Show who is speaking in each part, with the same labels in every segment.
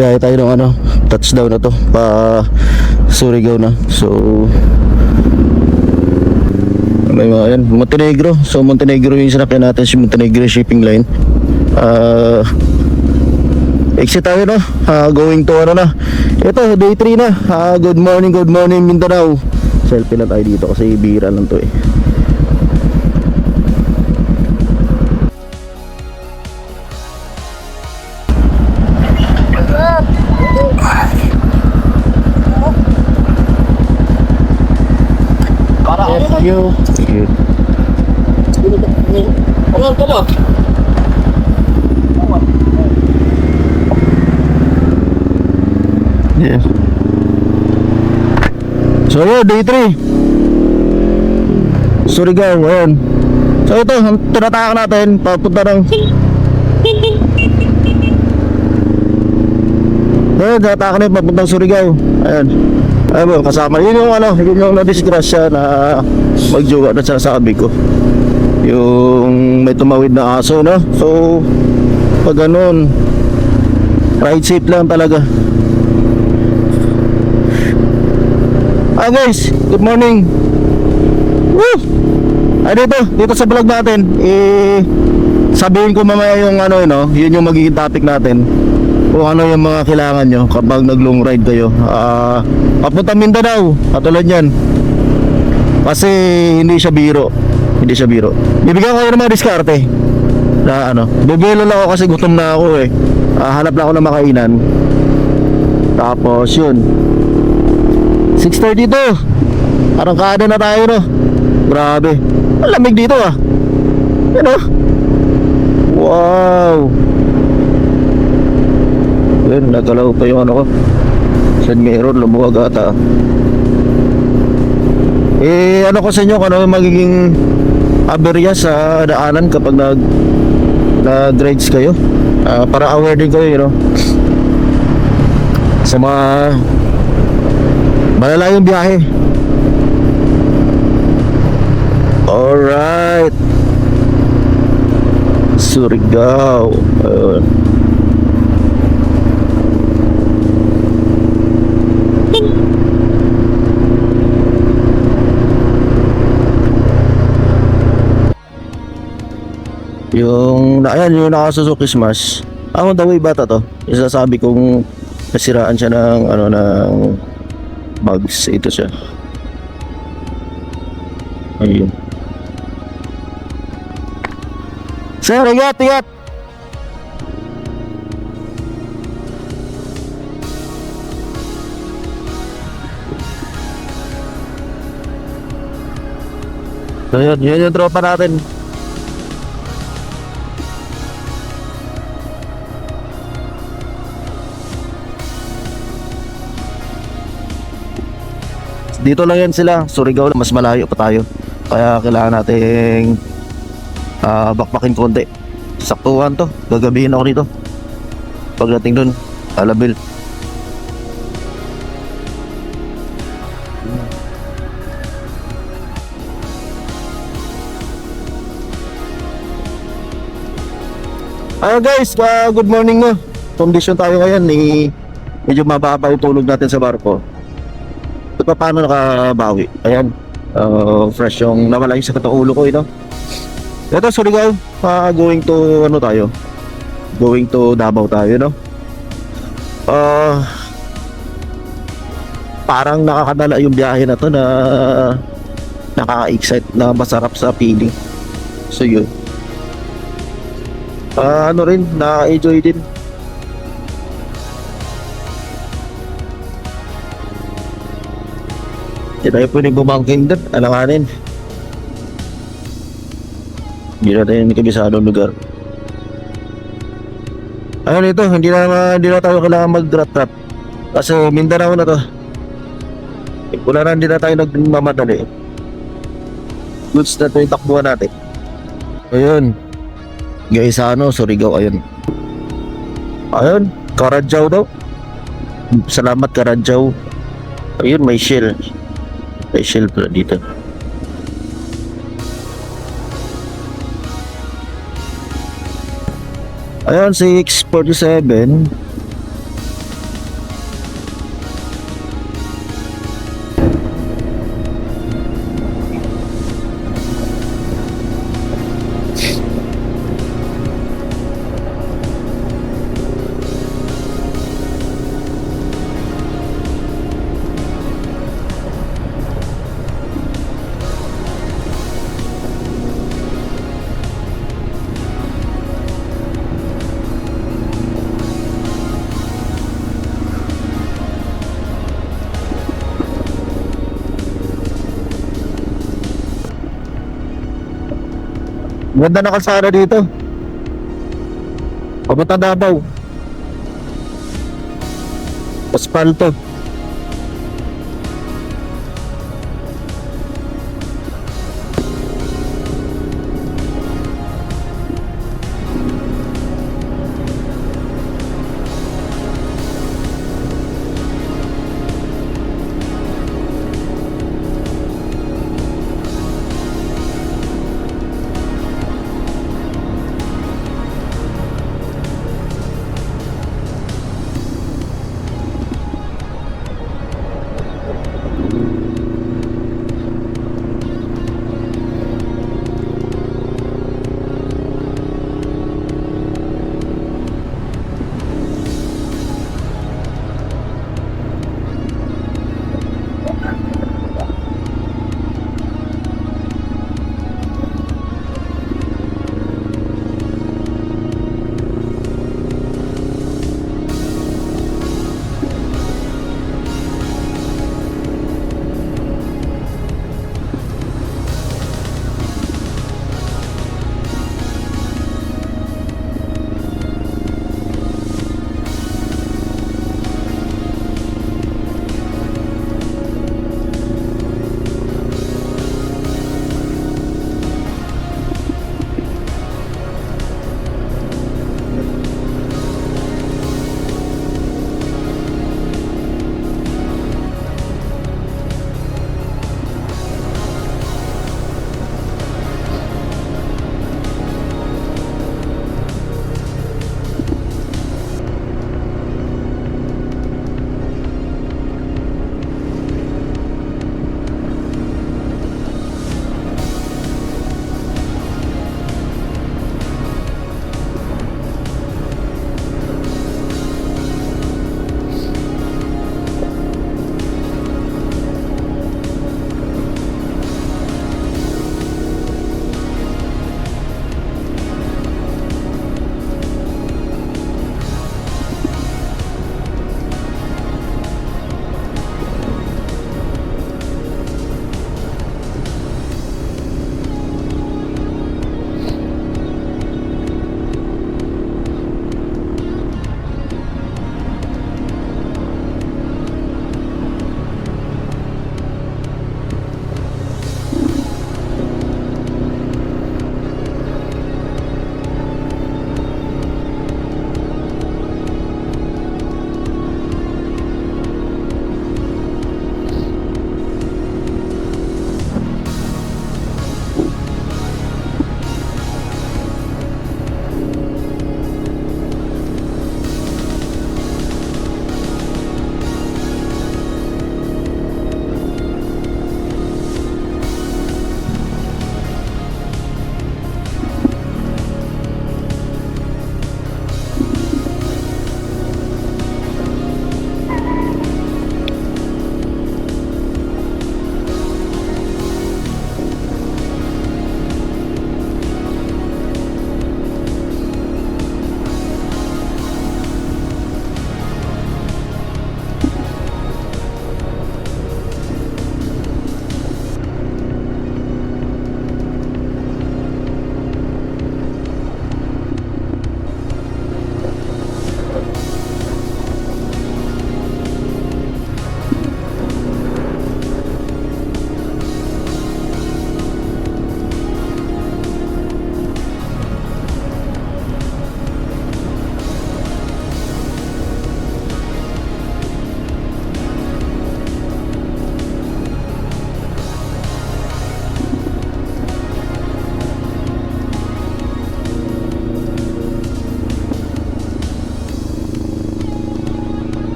Speaker 1: biyahe tayo ng ano, touchdown na to pa Surigao na. So may mga yan, Montenegro. So Montenegro yung sinakyan natin, si Montenegro Shipping Line. Exit tayo, no? Going to ano na, ito day 3 na. Good morning Mindanao. Selfie na tayo dito kasi bira lang to eh. Thank you. Yeah. So yun, day 3 Surigao, ayan. So ito, ang tinataka natin papunta ng tinataka na yung papuntang Surigao. Ayan. Ayun, kasama yun yung ano, yun yung nadisgrasya na magjowa na sinasabi ko, yung may tumawid na aso, no? So pag ganun, ride safe lang talaga. Guys, good morning. Woo! Dito sa vlog natin, sabihin ko mamaya yung ano, yun yung magiging topic natin, kung ano yung mga kailangan nyo kapag nag long ride kayo papunta Mindanao, katulad yan. Kasi hindi siya biro. Bibigyan ko kayo ng mga diskarte na ano, bibilo lang ako kasi gutom na ako eh. Hanap lang ako ng makainan. Tapos yun, 6:32, arangkada na tayo, no? Grabe, ang lamig dito ah. Yan oh. Wow. Yun, nagalaw pa yung ano ko. San meron, lumuwag ata. Ano ko sa inyo, ano yung magiging aberya sa daanan kapag nag-rides kayo, para aware din kayo, you know, sa mga malalayong biyahe. Alright, Surigao. Ayan, yung naka-Suzuki Smash. On the way bata to. Isasabi kong nasiraan siya ng ano, ng bugs. Ito siya. Ayun. Sir, ingat. So yun yung tropa natin. Dito lang yan sila, Surigao, mas malayo pa tayo. Kaya kailangan nating bakbakin konti. Saktuhan to, gagabihin ako dito. Pagdating dun, Alabil. Guys, good morning no. Condition tayo ngayon, medyo mababa yung tulog natin sa barko. Ito pa paano nakabawi. Ayan, fresh yung nawala yung sakit ng ulo ko, no? Ito, Surigao, going to ano tayo, going to Davao tayo, no? Parang nakakadala yung biyahe na to, na nakaka-excite, na masarap sa feeling. So yun, ano rin, na-enjoy din. Hindi tayo pwedeng bumangking doon, alanganin. Hindi natin kabisadong lugar. Ayun, ito, hindi na tayo kailangan mag-rat-rat. Kasi Mindanao na to. Wala na, hindi na tayo nagmamadali. Goods na ito yung takbuhan natin. Ayun, Gaisano, Surigao, ayun. Ayun, Karadjaw daw. Salamat Karadjaw. Ayun, may shell. May shell pala dito. Ayun, 6:47. Ganda na kalsada dito. Papunta Davao. Aspalto.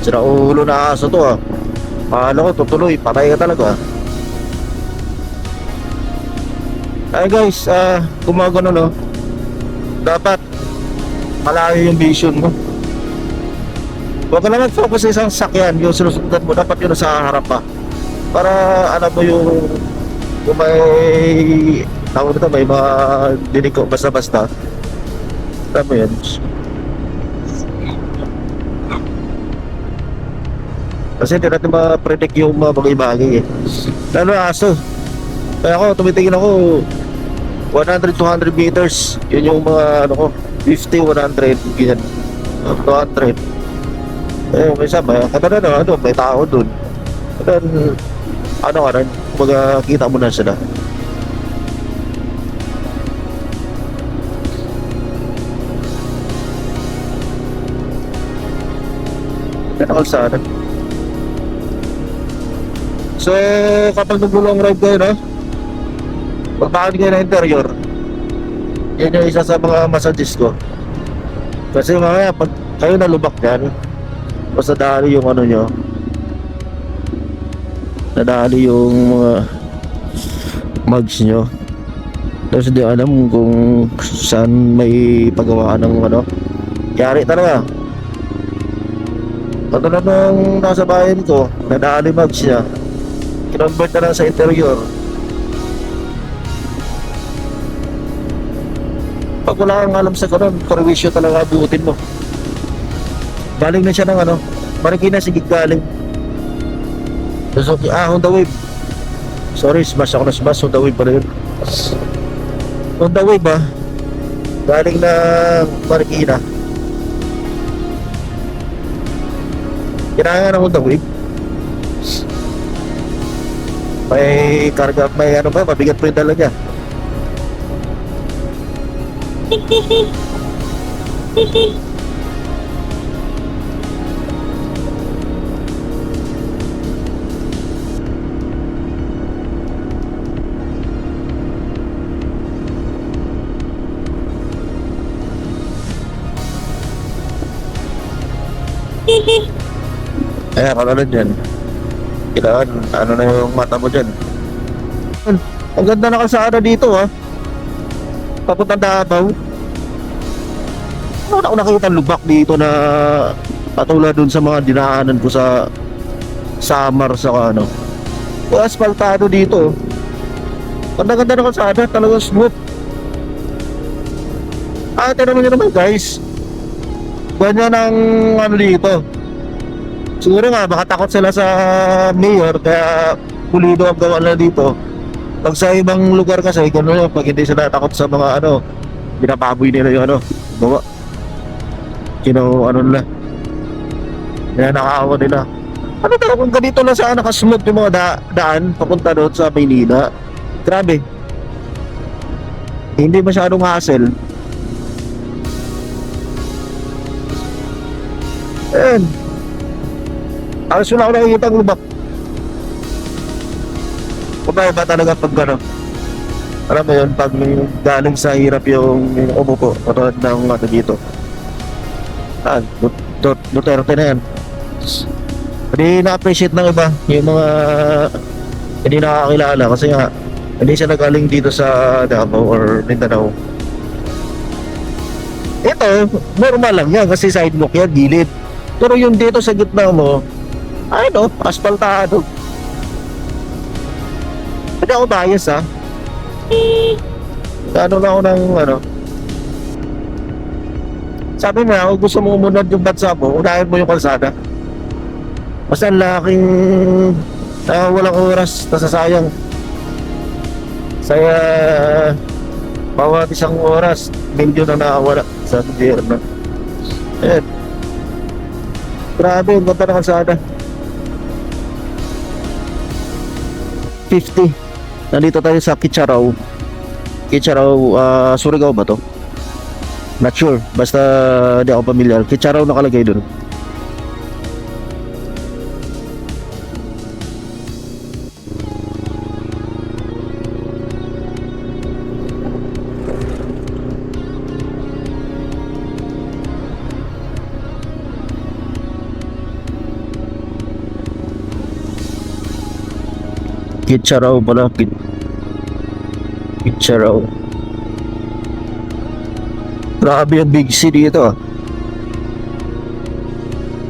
Speaker 1: Sira ulo na aso to ah. Paano ko tutuloy, patay ka talaga. Ay guys, gumagano no. Dapat malayo yung vision mo. Huwag ka na mag-focus sa isang sakyan. Yung sinusundan mo, dapat yun sa harap pa. Para alam mo yung may tawag nito, may mga dinig ko basta-basta. Alam mo yun. Kasi hindi natin ma-predict yung mga bagay-bagay eh. Lalo na aso. Kaya ako, tumitingin ako 100-200 meters. Yun yung mga ano ko 50-100 ganyan 200. Eh, may sama, kada na ano, may tao dun. Then, ano ka rin, magkakita mo na sila. Kaya sana. So, kapag nag-long ride kayo, no? Magpakain kayo ng interior. Yan yung isa sa mga messages ko. Kasi mamaya, pag kayo nalubak yan, basta dali yung ano nyo, nadali yung mga mugs nyo. Tapos hindi alam kung saan may pagawaan ng ano. Yari talaga. Katulad nung nasa bayan ko, nadali mugs niya. Kinonvert na lang sa interior. Pag wala kang alam sa ganun, perwisyo talaga abutin mo. Galing na siya ng ano, Marikina, Sigig galing. So, Honda Wave. Sorry, smash ako na smash, Honda Wave pala yun. Honda Wave galing na Marikina. Kailangan ng Honda Wave. May karga, may ano ba, mabigat pa yung dala niya. Kaya kalala dyan. Kailangan, ano na yung mata mo dyan. Ang ganda na kalsada dito papuntang Davao. Ano na ako nakikita lubak dito na patulad dun sa mga dinaanan ko sa Samar sa ano. Asfaltado dito. Ang ganda na kalsada, talagang smooth. Tignan nyo naman guys. Ganyan ang ano dito. Siguro nga baka takot sila sa mayor kaya pulido ang gawa na dito. Pag sa ibang lugar kasi gano'n yun, pag hindi sila takot sa mga ano, binababoy nila yung ano, gawa. Ano nila, nakaawa nila. Ano talaga kung ganito lang sa nakasmooth yung mga daan papunta doon sa Maynila. Grabe. Hindi masyadong hassle. Ayan. Alas wala ako nakikita ang lubak. Ba talaga pag gano'n. Alam mo yun, pag galing sa hirap yung umupo, katulad ng ano dito. Duterte na yan. Hindi na-appreciate ng iba yung mga hindi nakakilala kasi nga hindi siya nagaling dito sa Davao or Mindanao. Ito, normal lang yan kasi sidewalk yan, gilid. Pero yung dito sa gitna mo, asfaltado. Hindi ako bias Ano na ako ng ano. Sabi mo kung gusto mo umunod yung bansa mo, unahin mo yung kalsada. Basta ang laking walang oras, nasasayang. Saya bawat isang oras, milyon na nakawala sa gobyerno. Grabe, yung ganda ng kalsada. 50. Nandito tayo sa Kitcharaw. Surigao ba to? Not sure. Basta di ako familiar. Kitcharaw nakalagay dun. Kitcharaw pala. Kitcharaw. Grabe yung Big C dito ah.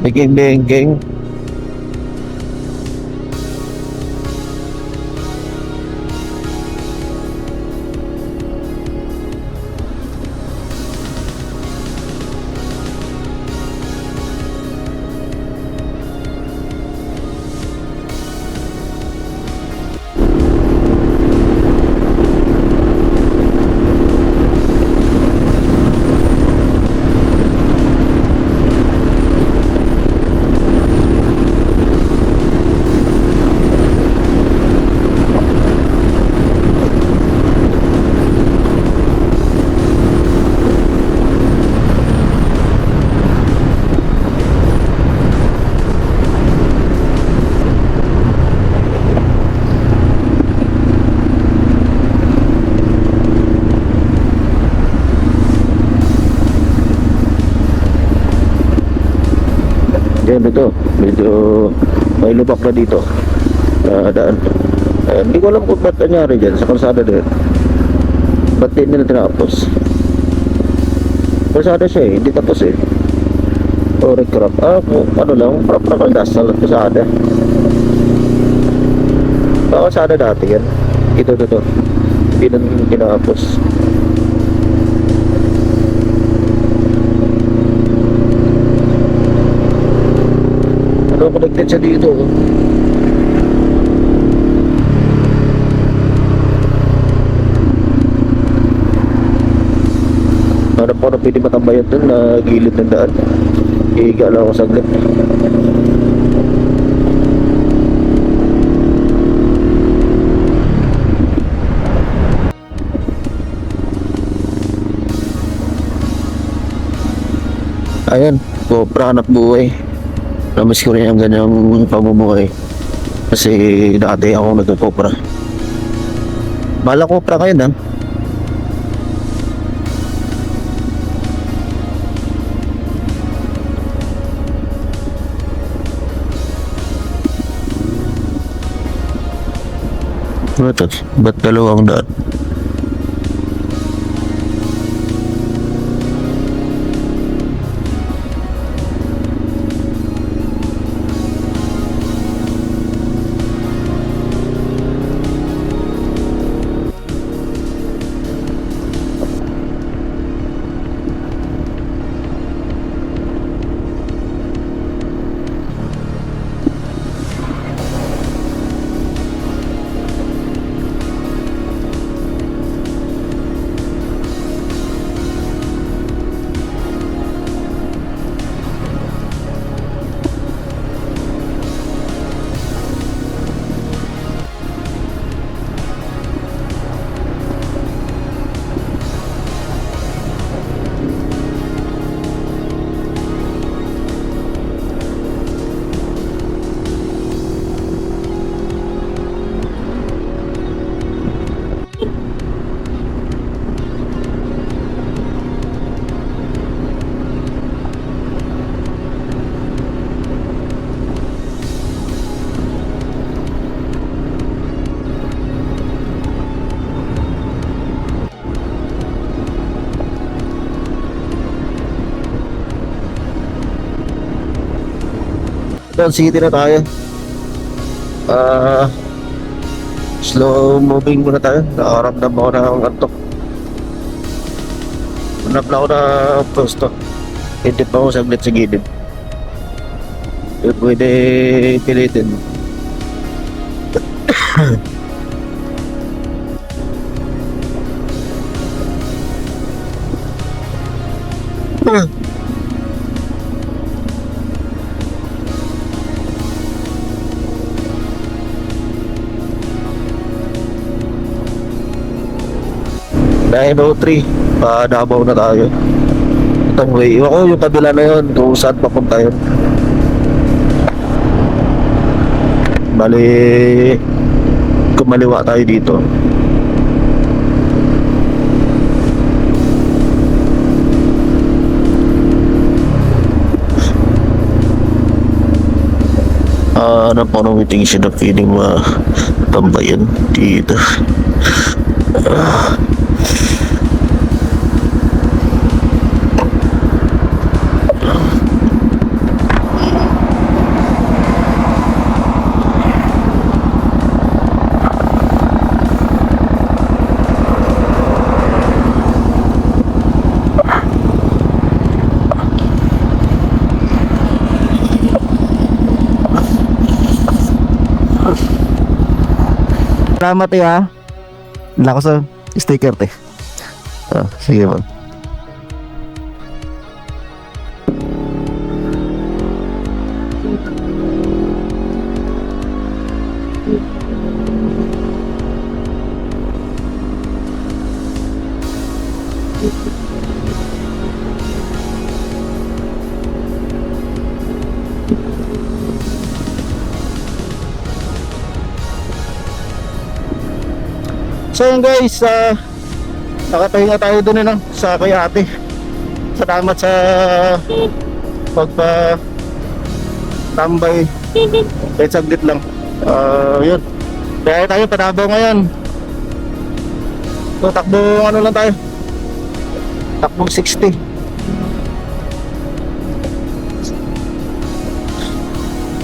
Speaker 1: Bengkeng. Yan ito, medyo may lubak na dito daan. Hindi ko alam kung ba't nangyari dyan sa kalsada din. Ba't din nila tinapos? Kalsada siya eh, hindi tapos eh. O recrap, ano lang, parang dasal at kalsada. Kalsada dati yan. Ito, hindi na tinapos. Connected siya dito. Hanap ko na pwede matambayan dun na gilid ng daan. Higa lang ako saglit. Ayan, Cobra hanap buhay. Namiss ko rin ang ganyang pamumuhay. Kasi dati ako nagka-Cobra. Bala Cobra kayo na. Ba't dalawang daan? City na tayo. Slow moving muna tayo. Nakaramdam ako ng antok. Hanap na ako na posto. Hindi pa ako saglit sa gilid. Pwede pilitin. Dahil 03, pa-Davao na tayo. Itong way, iwan ko yung kabila na yun, kung saan papunta yun. Bali, kumaliwa tayo dito. Hanap ako ng waiting shed na pwedeng matambayan dito. Salamat ha. Wala ko sa sticker sige po. So yun guys, nakatahinga tayo dun sa Kayate. Salamat sa tambay. Kahit saglit lang. Yun. Kaya tayo panabaw ngayon. So takbo lang tayo. Takbo 60.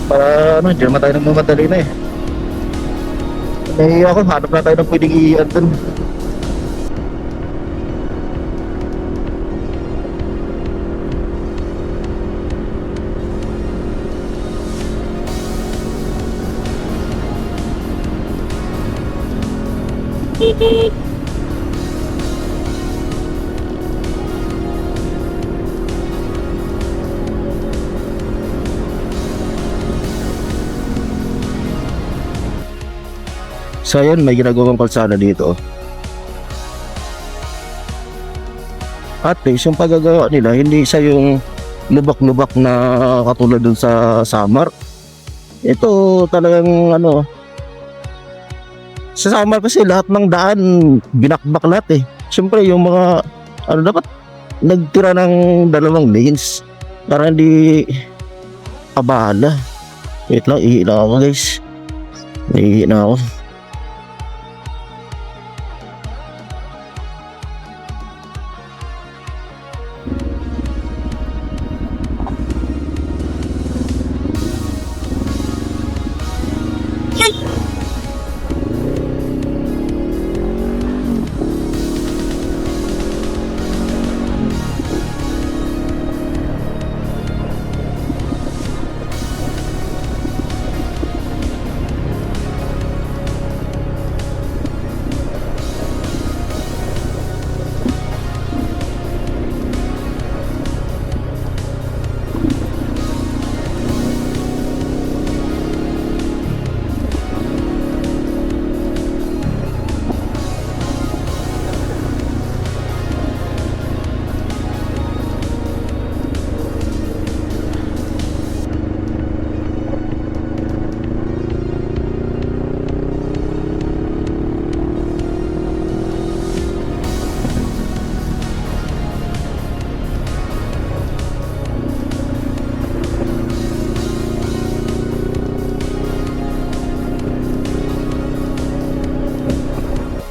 Speaker 1: Para hindi naman tayo nagmamadali na eh. Ako, hanap na tayo ng pwedeng i-add dun. So yun, may ginagawang kalsada dito. At least yung paggagawa nila, hindi siya yung lubak-lubak na katulad dun sa Samar. Ito talagang sa Samar kasi lahat ng daan binakbak lahat eh. Siyempre yung mga dapat nagtira ng 2 lanes para hindi kabala. Wait lang, ihi na ako guys. Ihi na ako.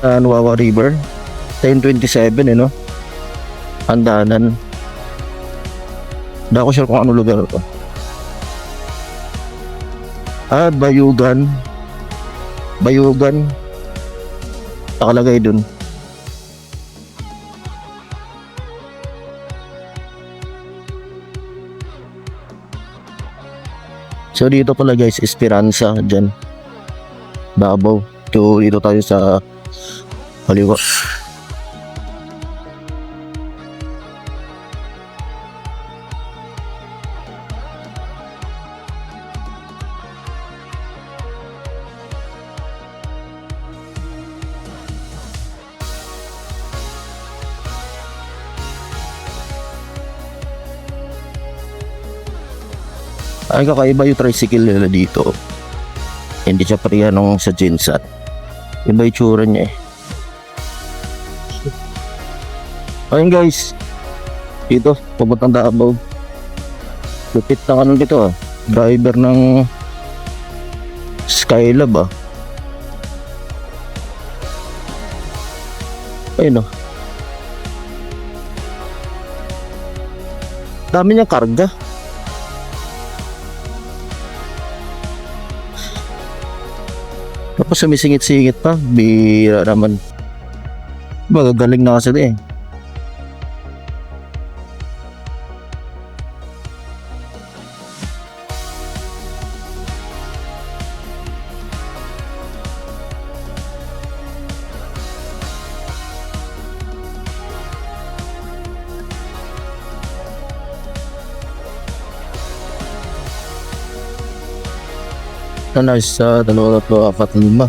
Speaker 1: Nuwawa River 1027 Andanan. Hindi ako sure kung ano lugar to. Bayugan nakalagay dun. So dito pala guys, Esperanza dyan, Davao. Dito tayo sa kaliwa. Ay, kakaiba yung tricycle nila dito. Hindi siya pareha nung sa Gensan. Iba yung tsura niya eh. Ayun guys, dito, papuntang Davao. Lupit na dito driver ng Skylab ah. Ayun oh. Dami niyang karga. Tapos sumisingit-singit pa. Bira naman. Magagaling na kasi eh. Na isa, dalawa, tatlo, apat, lima.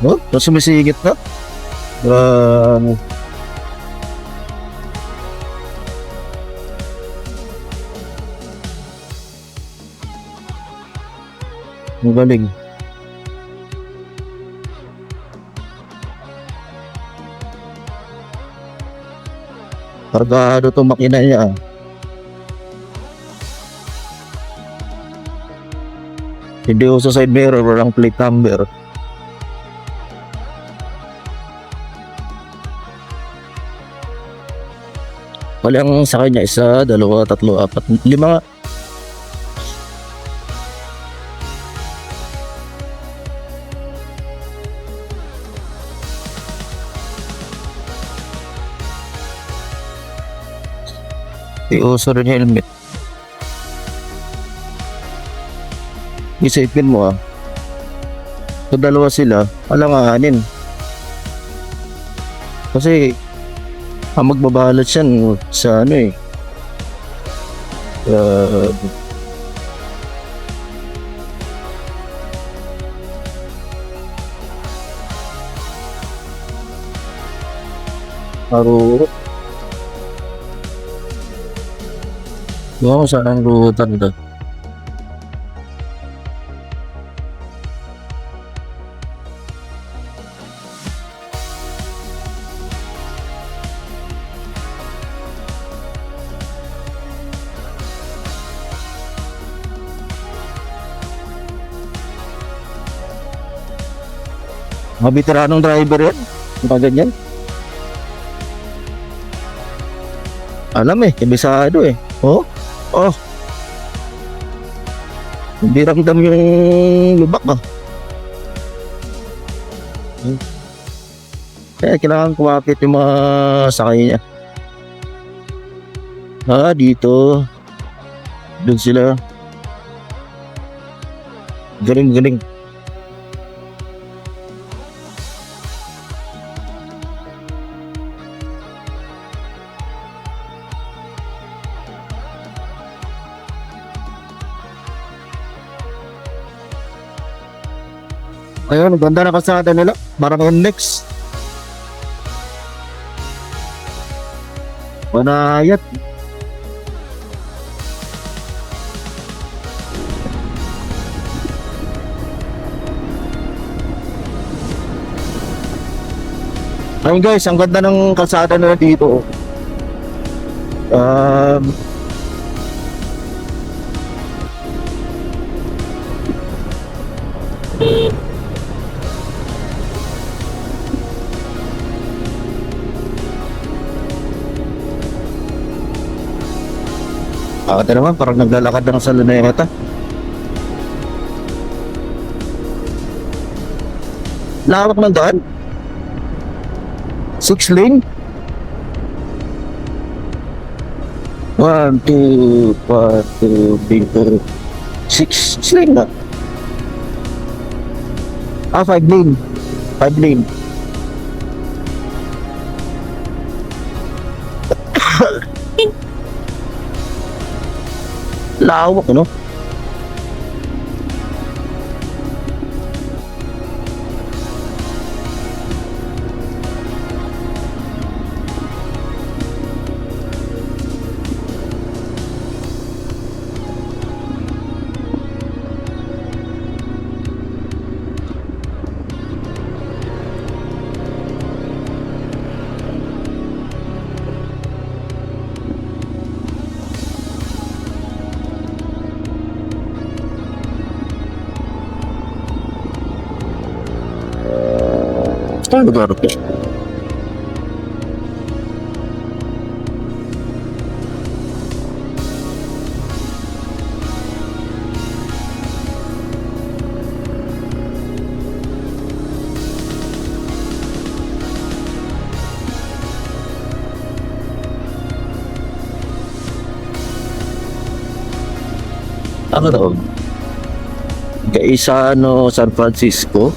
Speaker 1: Oh, tapos sumisigit na. Grabe. Ang galing. Kargado itong makina niya ah. Hindi uso side mirror, walang plate number. Walang sa kanya isa, dalawa, tatlo, apat, lima. Hindi uso rin helmet. Isipin mo ah. Kung dalawa sila, alanganin. Kasi ang magbabalot yan sa ano eh. Marurot. Wow, saan ang rutan ito? Mga veteranong driver yan. Mga ganyan. Alam eh, kabisado eh. Oh, oh. Hindi ramdam yung lubak ah. Kaya kailangan kumapit yung mga sakay niya. Ah, dito. Doon sila. Galing-galing. Ayun, ganda na kasada nila. Parang NLEX. Panayat. Ayun guys, ang ganda ng kalsada nila dito. Ito naman, parang naglalakad lang sa luneta. Lawak ng daan. 6 lane. 1, 2, 4, 2, 6 lane na. 5 lane. 5 lane. Lawak, ano? lugar to. Ano daw? Gaisano, San Francisco?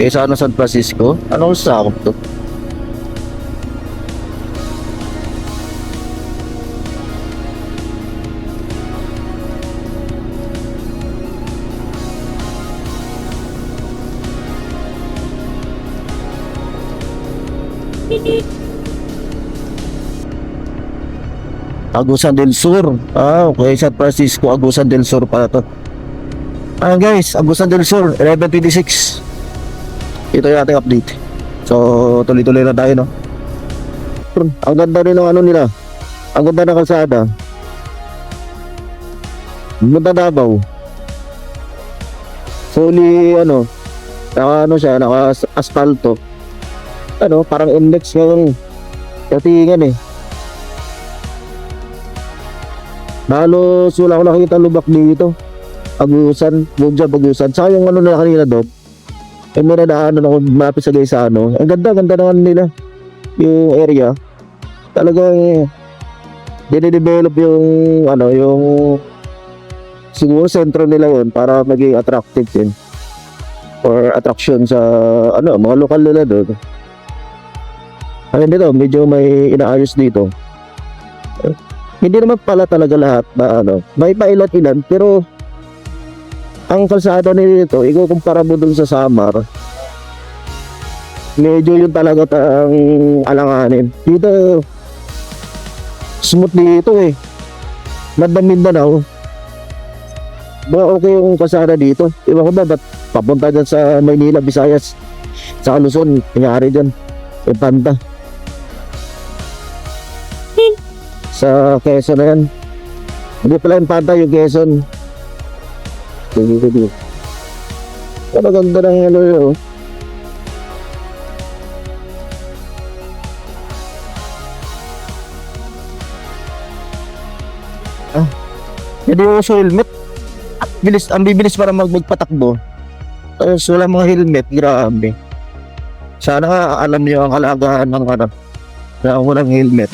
Speaker 1: Gaisano, San Francisco? Anong sakop to? Agusan del Sur. Ah, okay. San Francisco, Agusan del Sur pala to. Ah, guys, Agusan del Sur, 11:26. Ito yung ating update. So, tuloy-tuloy na tayo, no? Ang ganda rin ng ano nila. Ang ganda ng kalsada. Ang ganda Davao. Fully, naka siya, naka asfalto. Parang index ng katingan eh. Halos wala ko nakikita lubak dito. Agusan, Agusan. Saka yung nila kanina doon. May nadaanan ako malapit sa Gaisano. Ang ganda naman nila. Yung area. Talagang dinidevelop yung yung siguro sentro nila yun para maging attractive din. Or attraction sa mga lokal nila doon. Ayun dito, medyo may inaayos dito. Hindi naman pala talaga lahat na may pailan-ilan pero ang kalsada nito, ikukumpara mo dun sa Samar, medyo yun talaga ang alanganin. Dito, smooth dito eh. Mindanao. Ba okay yung kalsada dito? Iba ko ba, ba't papunta dyan sa Maynila, Visayas, sa Luzon, nangyari dyan, yung Panta. Sa Quezon na yan. Hindi pala yung Panta, yung Quezon. Ano ganda ng yun. Hindi yung uso helmet. Ang bibilis para magpatakbo. Tapos wala mga helmet, grabe. Sana alam niyo ang halagaan ng na walang helmet.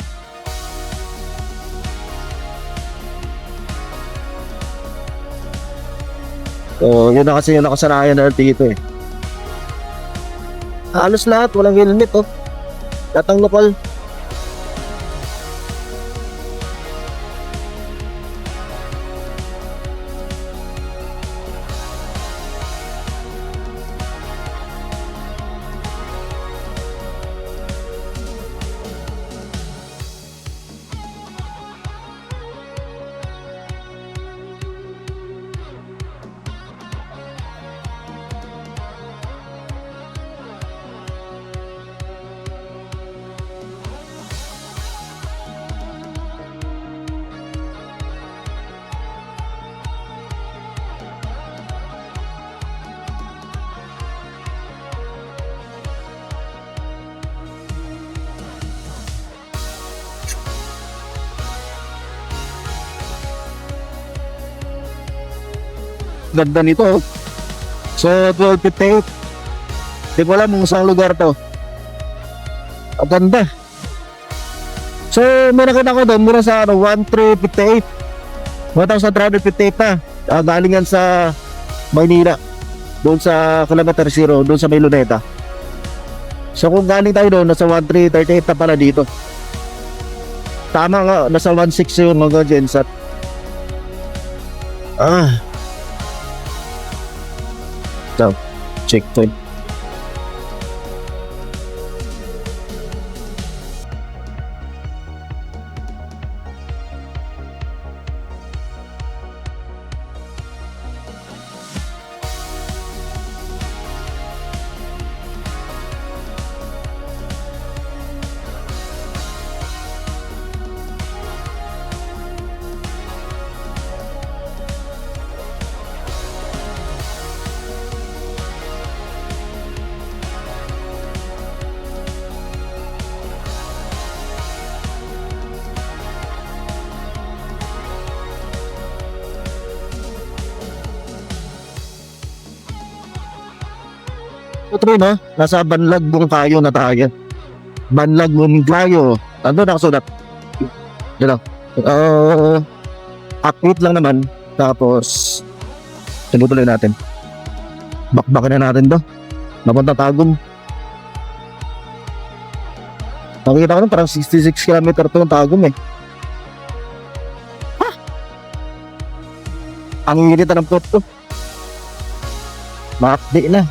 Speaker 1: So, yun na kasi yung nakasanayan na dito eh. Halos lahat, walang helmet oh. Lahat ng lokal. Ganda nito. So 12:58. Di ko alam kung saan lugar to. Ang ganda. So may nakita ko doon mura sa 1358. 1358 na. Galing yan sa Maynila. Doon sa kilometer 0, doon sa may Luneta. So kung galing tayo doon, nasa 1338 na pala dito. Tama nga, nasa 16 yun mga gensat. So, checkpoint. Utro na, nasa Banlag Bungkayo na tayo. Banlag Bungkayo. Ano nakasulat? Yun lang. Update lang naman. Tapos, sinutuloy natin. Bakbakin na natin to. Napunta Tagum. Nakikita ko nun, parang 66 km to ng Tagum eh. Ha? Ang init ng plot to. Makakdi na.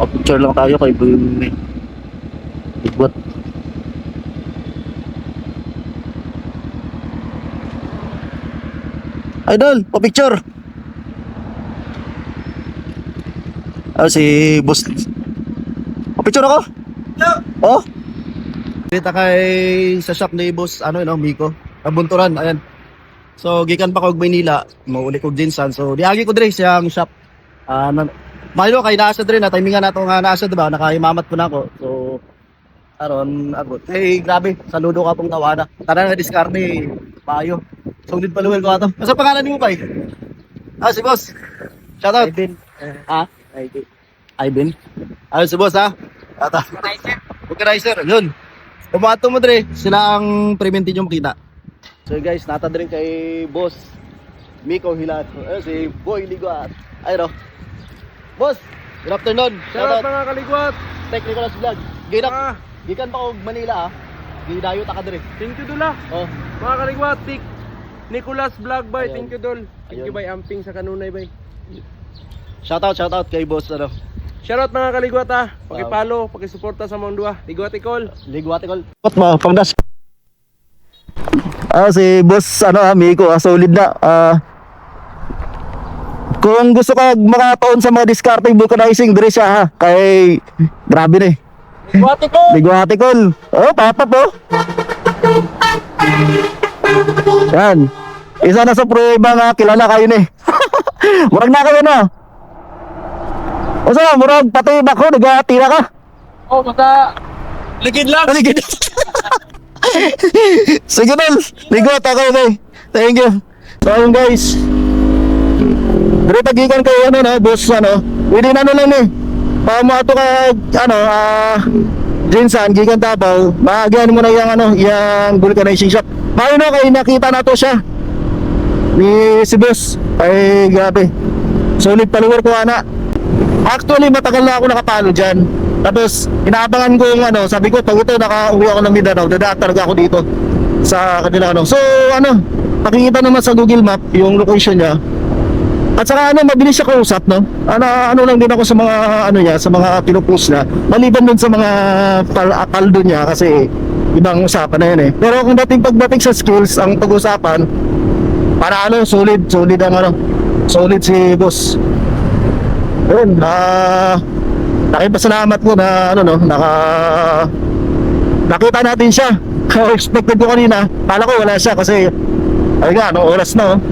Speaker 1: Picture lang tayo kay Bigwat. Idol, pa-picture. Si boss. Pa-picture ako? Oh. Dito kay sa shop ni boss, Miko. Kabunturan, ayan. So, gikan pa kog Maynila, mauli kog Jinsan. So, diagi ko dire siyang shop. Mahalo kay naasa dire na timingan nato nga naasa, diba? Nakaimamat po na ako. So, aron abot. Hey, grabe. Saludo ka pong tawana. Tara nga diskarte payo. Solid paluwel ko ato. Asa pangalan niyo pa? Si boss. Shout out. Iben. Iben. Ayun si boss ha. Ata. Organizer. Yun. Pumato mo dire, sila ang preventi nyo makita. So guys, nata din kay boss Miko Hilat. Si Boy Ligwat. Ayun. Boss, good afternoon.
Speaker 2: Shout out mga kaligwat.
Speaker 1: Technical vlog. Gikan pa og Manila Gidayo ta ka dire.
Speaker 2: Thank you dula.
Speaker 1: Oh.
Speaker 2: Mga kaligwat, Nicolas Vlog bay.
Speaker 1: Ayun.
Speaker 2: Thank you dol. Thank you
Speaker 1: Ayun.
Speaker 2: bay amping sa kanunay bay.
Speaker 1: Shout out kay boss
Speaker 2: Shout out mga kaligwat ha. Paki-follow, paki-suporta sa mga duwa. Ligwat ikol.
Speaker 1: Ligwatikol. What ba pangdas? Si boss Miko, solid na. Kung gusto ka makataon sa mga discarding vulcanizing, dire siya ha. Kay grabe na eh.
Speaker 2: Ligwat ikol.
Speaker 1: Ligwatikol. Oh, papa po. Yan. Isa na sa prueba nga kilala kayo ni. Murag na kayo na. O sa murag pati bako nagatira ka.
Speaker 2: Oh, basta ligid lang.
Speaker 1: Ligid. Sige Nel, ligot ako okay. Thank you. So ayun guys, dire tagikan kayo boss pwede na lang pamato ka Jinsan, gikan Davao, maagyan mo na yung ano, yung vulcanizing shop. Paano kay nakita na to siya ni si boss. Ay grabe, solid follower ko ana. Actually matagal na ako nakapalo dyan. Tapos inaabangan ko yung ano, sabi ko pag ito nakauwi ako ng Mindanao, dadaan talaga ako dito sa kanila ano. So ano, nakikita naman sa Google Map yung location niya. At saka ano, mabilis siya kausap, no? Ano lang din ako sa mga ano niya, sa mga pinupost niya. Maliban dun sa mga paldo niya kasi ibang usapan na yun eh. Pero kung pagdating sa skills, ang pag-usapan, para ano, solid ang ano, solid si boss. Ayun, nakipasalamat ko na ano no, nakita natin siya. Expected ko kanina, kala ko wala siya kasi ay nga, anong oras na oh.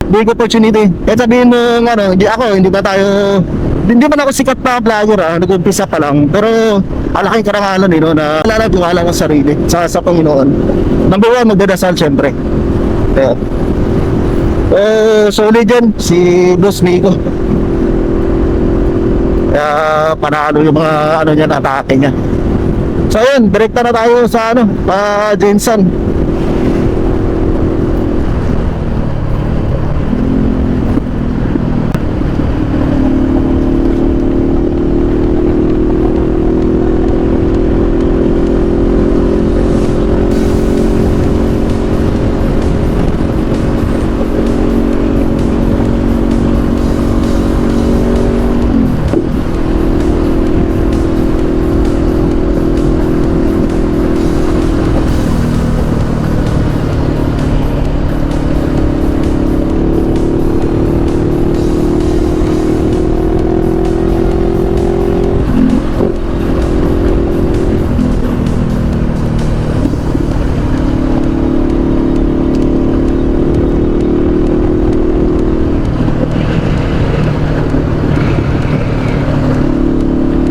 Speaker 1: Big opportunity. Kaya sabihin mo ano, hindi man ako sikat na vlogger nag-umpisa pa lang. Pero alaking karangalan no, na lalagwala ng sarili sa Panginoon. Number 1, magdadasal syempre. Kaya solid yan si Boss Miko. Kaya panalo yung mga ano niya, atake niya. So yun, direkta na tayo sa ano, Jinsan.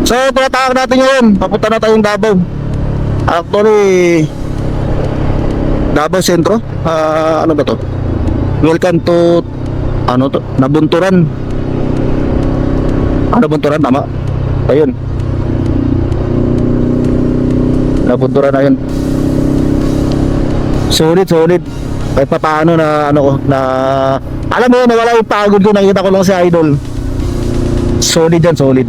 Speaker 1: So, tumatawag natin ngayon. Papunta na tayong Davao. Actually, Davao Sentro. Ano ba to? Welcome to, ano to? Nabunturan. Nabunturan, tama. Ayun. Nabunturan na yun. Solid. Kahit pa paano na, ano ko, na, alam mo, nawala yung pagod ko. Nakita ko lang si Idol. Solid yan, solid.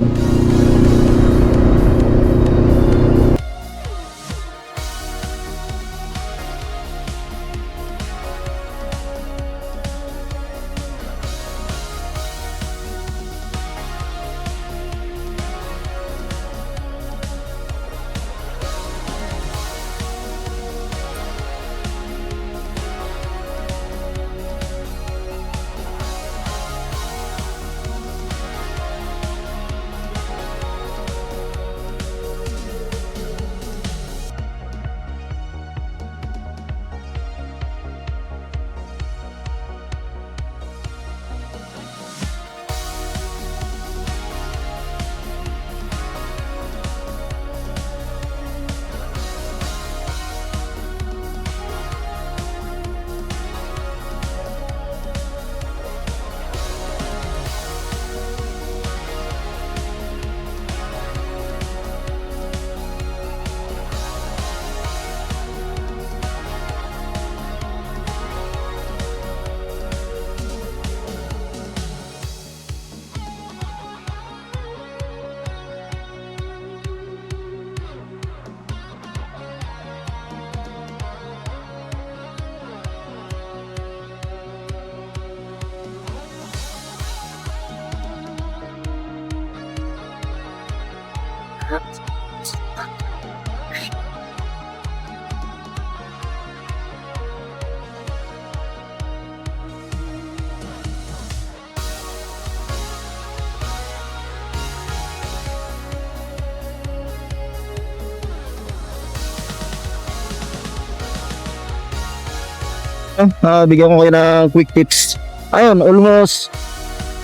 Speaker 1: Bigyan ko kayo ng quick tips. Ayun, almost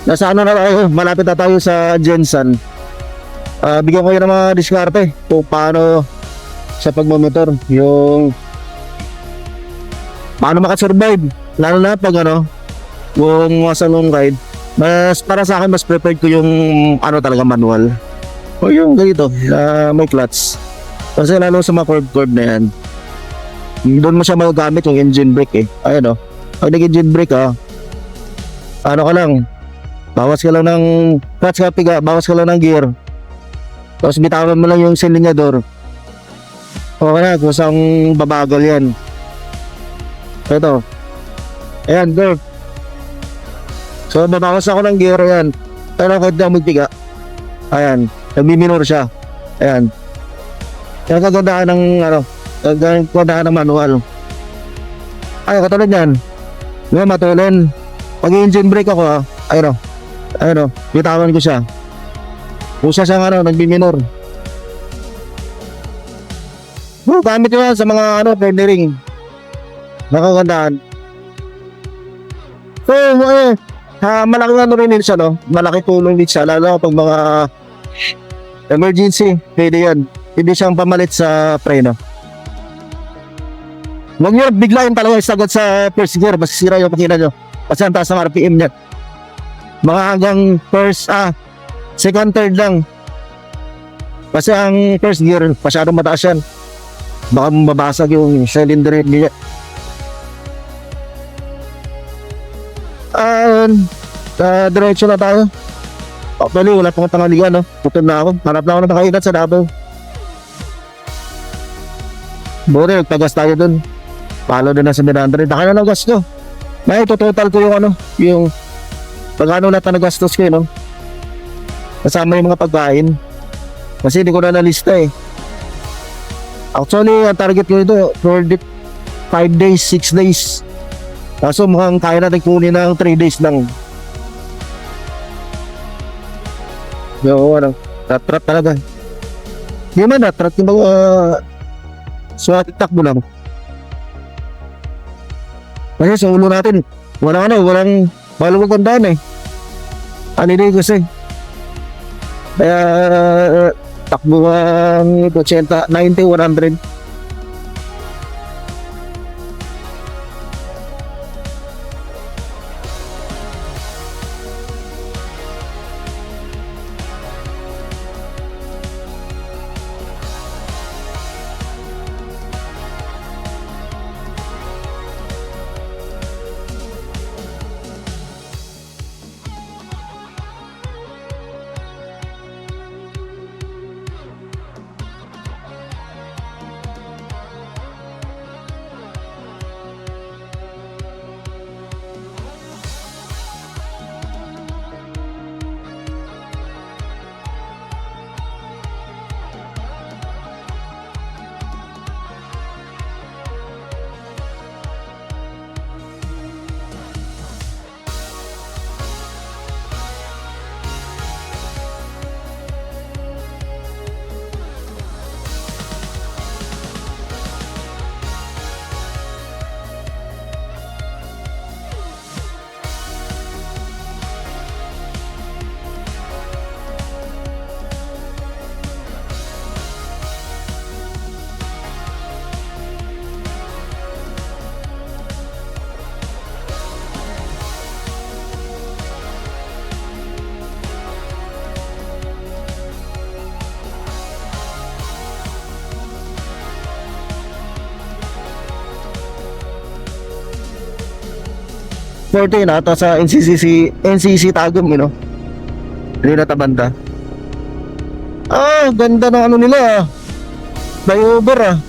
Speaker 1: nasa ano na tayo, malapit na tayo sa Jinsan. Bigyan ko kayo ng mga diskarte kung paano sa pagmamotor, yung paano makasurvive, lalo na pag ano, kung sa long ride. Mas para sa akin, mas preferred ko yung ano talaga manual. O yung ganito, na may clutch. Kasi lalo sa mga curve na yan, doon mo siya magagamit yung engine brake eh. Ayan o. Pag nag-engine brake ano ka lang, bawas ka lang ng clutch piga, bawas ka lang ng gear. Tapos bitawan mo lang yung silinyador. Okay na, kusang babagal yan. Ito. Ayan, curve. So, babawas ako ng gear, ayan. Kaya ako na magpiga. Ayan, nagmi-minor siya. Ayan. Yan kagandaan ng kagandaan ng manual. Ay, katulad yan. Ngayon matulin. Pag engine brake ako ayun o, bitawan ko siya. Usa siyang nagbi-minor. Gamit ko yan sa mga pendering. Nakagandaan. So, malaking rin din siya, no? Malaki tulong din siya, lalo pag mga emergency, pwede yan. Hindi siyang pamalit sa preno. Huwag nyo biglayin talaga isagad sa first gear, masisira yung pakina nyo. Kasi ang taas ng RPM niya. Mga hanggang second, third lang. Kasi ang first gear, masyadong mataas yan. Baka mabasag yung cylinder head niya. Diretso na tayo. Actually, wala pang tangalian, no? Putol na ako. Hanap na ako ng nakainan sa Davao. Buti, nagtagas tayo dun. Palo din na sa Miranda rin. Daka na ng gas ko. May total ko yung pagkano lahat na nagastos ko, no? Kasama yung mga pagkain. Kasi hindi ko na nalista eh. Actually, ang target ko ito, for 5 days, 6 days. Kaso mukhang kaya natin kunin ng 3 days lang. Yung rat-rat talaga. Hindi man rat-rat yung mga swat takbo lang. Kasi sa ulo natin, walang tandaan eh. Anili kasi. Kaya takbo ang 80, 90, 100. Forte na ata sa NCC Tagum, Hindi na tabanda. Ganda ng nila. Flyover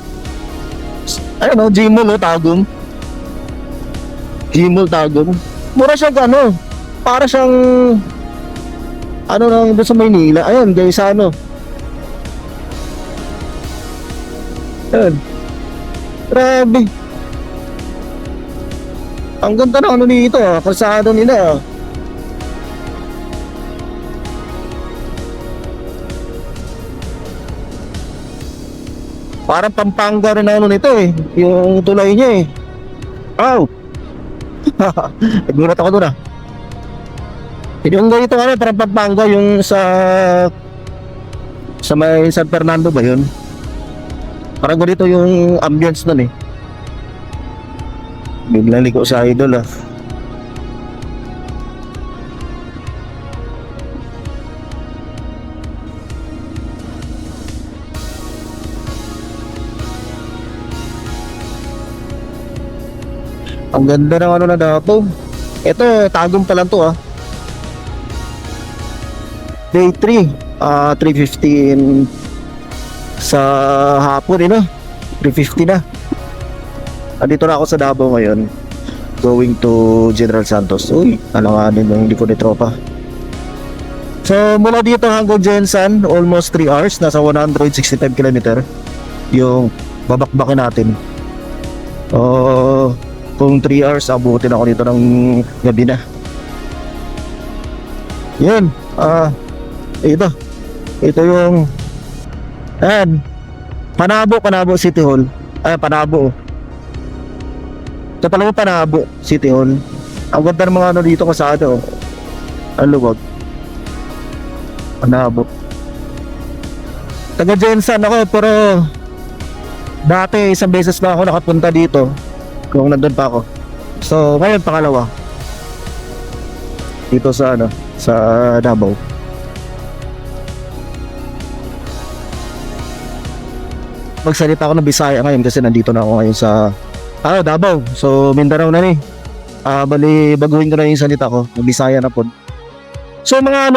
Speaker 1: Ayun Gmall Tagum. Gmall Tagum. Mura siya para siyang lang doon sa Maynila. Ayun, guys, Ayun. Grabe. Ang ganda ng nito kalsada nila. Parang Pampanga rin nito yung tulay niya Nagulat ako doon Yung ganito parang Pampanga yung sa may San Fernando ba yun? Parang ganito yung ambience doon Biglang liko sa idol Ang ganda ng ano na dato. Ito, tagong pa lang to Day 3, 3:15 sa hapon no? 3:50 na. Andito na ako sa Davao ngayon. Going to General Santos. Uy, alanganin mo, hindi ko ni tropa. So, mula dito hanggang Jensan, almost 3 hours, nasa 165 km yung babakbakin natin. Kung 3 hours, abutin ako dito ng gabi na. Yan, ito yung Panabo City Hall. Panabo. Ito pala yung Panabo City Hall. Ang ganda ng mga ano dito kasado. Ang luwag. Panabo. Taga Jensan ako pero dati isang beses pa ako nakapunta dito kung nandun pa ako. So ngayon pangalawa dito sa sa Davao. Magsalita ako ng Bisaya ngayon kasi nandito na ako ngayon sa Davao. So Mindanao na ni. Bali baguhin ko na yung salita ko, Bisaya na po. So mga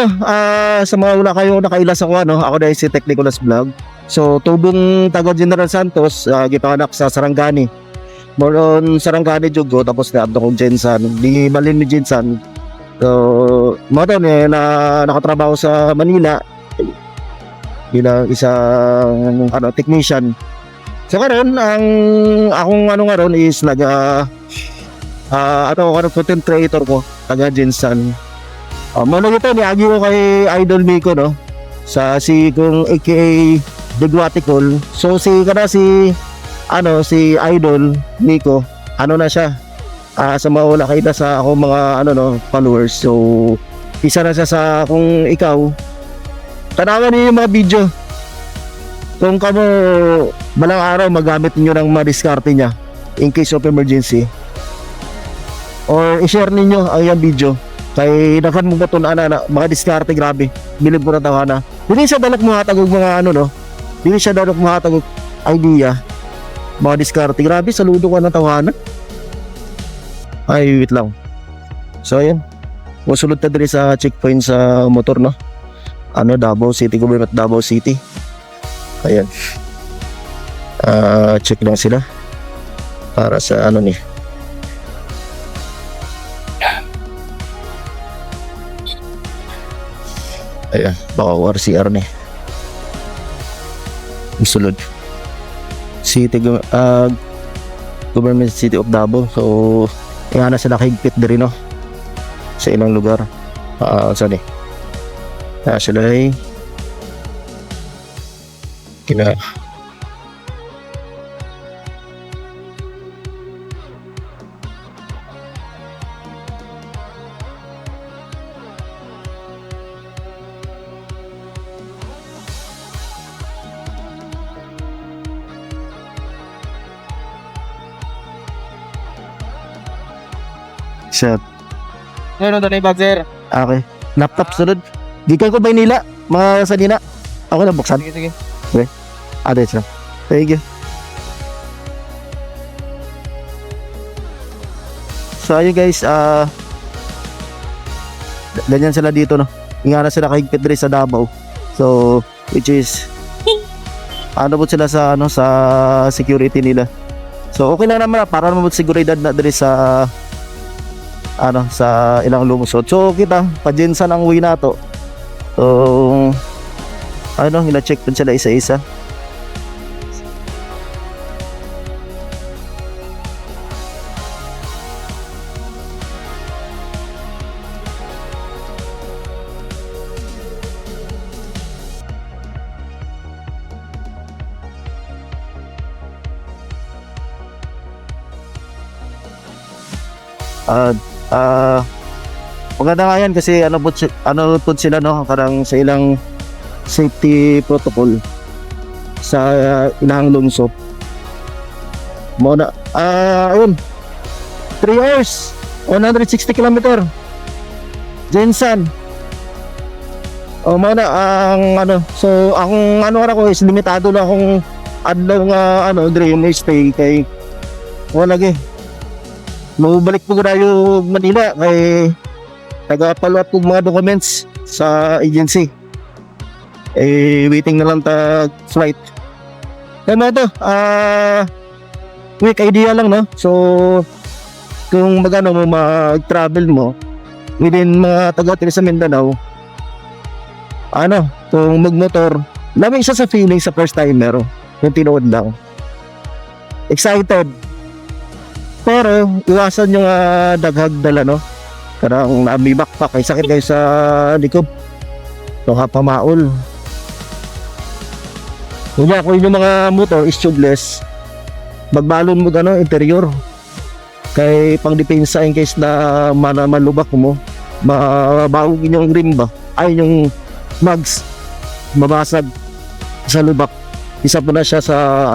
Speaker 1: sa mga wala kayo nakailas ako ako dahil si Tech Nicolas Vlog. So tubong taga General Santos, gipanganak sa Sarangani. More on Sarangani Jugo tapos na kong Jensan, di balin ni Jensan. So mo na nakatrabaho sa Manila bilang isang technician. So karon ang akong ngaron is content creator ko taga Jensan. Muna ito, niagi ko kay Idol Miko sa si kung aka Digwatikol. So si Idol Miko na siya sa mga wala kita sa akong mga followers. So isa na siya sa kung ikaw tanawan niyo yung mga video kung kamo balang araw magamit niyo ng madiskarte niya in case of emergency, or i-share ninyo ang yung video kay nakan mo baton mga diskarte grabe bilib ko na tawana. Dili siya dalak mga tagog mga dili siya dalak mga tagog idea mga diskarte grabe saludo ka na tawana. Ay wait lang. So ayan, musulod ta diri sa checkpoint sa motor Davao City, Government Davao City. Ayan, check lang sila para sa ni. Ayan, baka RCR ni. Sulod City Government City of Davao. So yan na sila kahigpit diri sa ilang lugar. Saan sila ay kina set.
Speaker 2: Ano doon ay bagger?
Speaker 1: Okay. Laptop sunod. Gikan ko Maynila, mga sanina. Ako na buksan.
Speaker 2: Sige.
Speaker 1: Okay. That's right. Thank you. So ayun guys, ganyan sila dito Ingana sila kahigpit diri sa Davao. So which is po sila sa sa security nila. So okay lang naman para naman seguridad na diri sa sa ilang lumusod. So kita pa-Jensan ang uwi nato. So hina-check din sila isa-isa. Maganda nga yan kasi po sila karang sa ilang safety protocol sa ilang lungsod mo na ayun 3 hours 160 km Jensan. Mo na ang so ang ako is limitado lang akong adlaw nga dream stay kay wala lagi mabalik po na yung Manila kay taga-follow up po mga documents sa agency. Waiting na lang tag flight. Kaya ito, quick idea lang, no? So, kung mag-travel mo, within mga taga-tira sa Mindanao, kung magmotor, lamang isa sa feeling sa first timer, yung tinood lang. Excited. Pero, iwasan yung daghag dala, no? Karang may backpack, ay sakit kayo sa likod. Nakapamaol. Kaya kung yung mga motor is tubeless, magbalon mo interior. Kay pang depensa in case na malubak mo, mabawagin yung rim ba? Ay, yung mags, mabasag sa lubak. Isa po na siya sa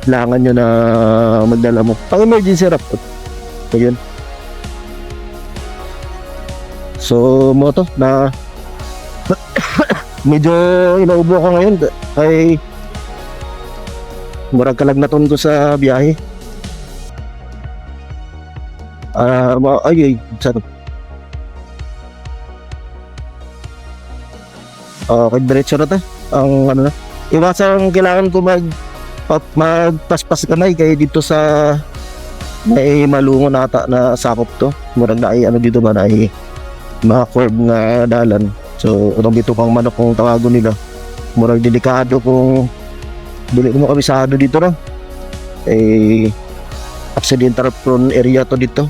Speaker 1: kailangan nyo na magdala mo. Pang emergency wrap. Ayun. So, mo to na medyo inaubo ko ngayon ay murag kalagnaton ko sa biyahe. Ay, saan? Okay, diretso na ta. Ang na. Iwasan kailangan ko magpaspas kamay kay dito sa may malungon ata na sakop to. Murag na ay dito ba na ay mga curve nga dalan. So, dito pang manok kung tawagon nila. Murag delikado kung dili mo kabisado dito na. Accidental prone area to dito.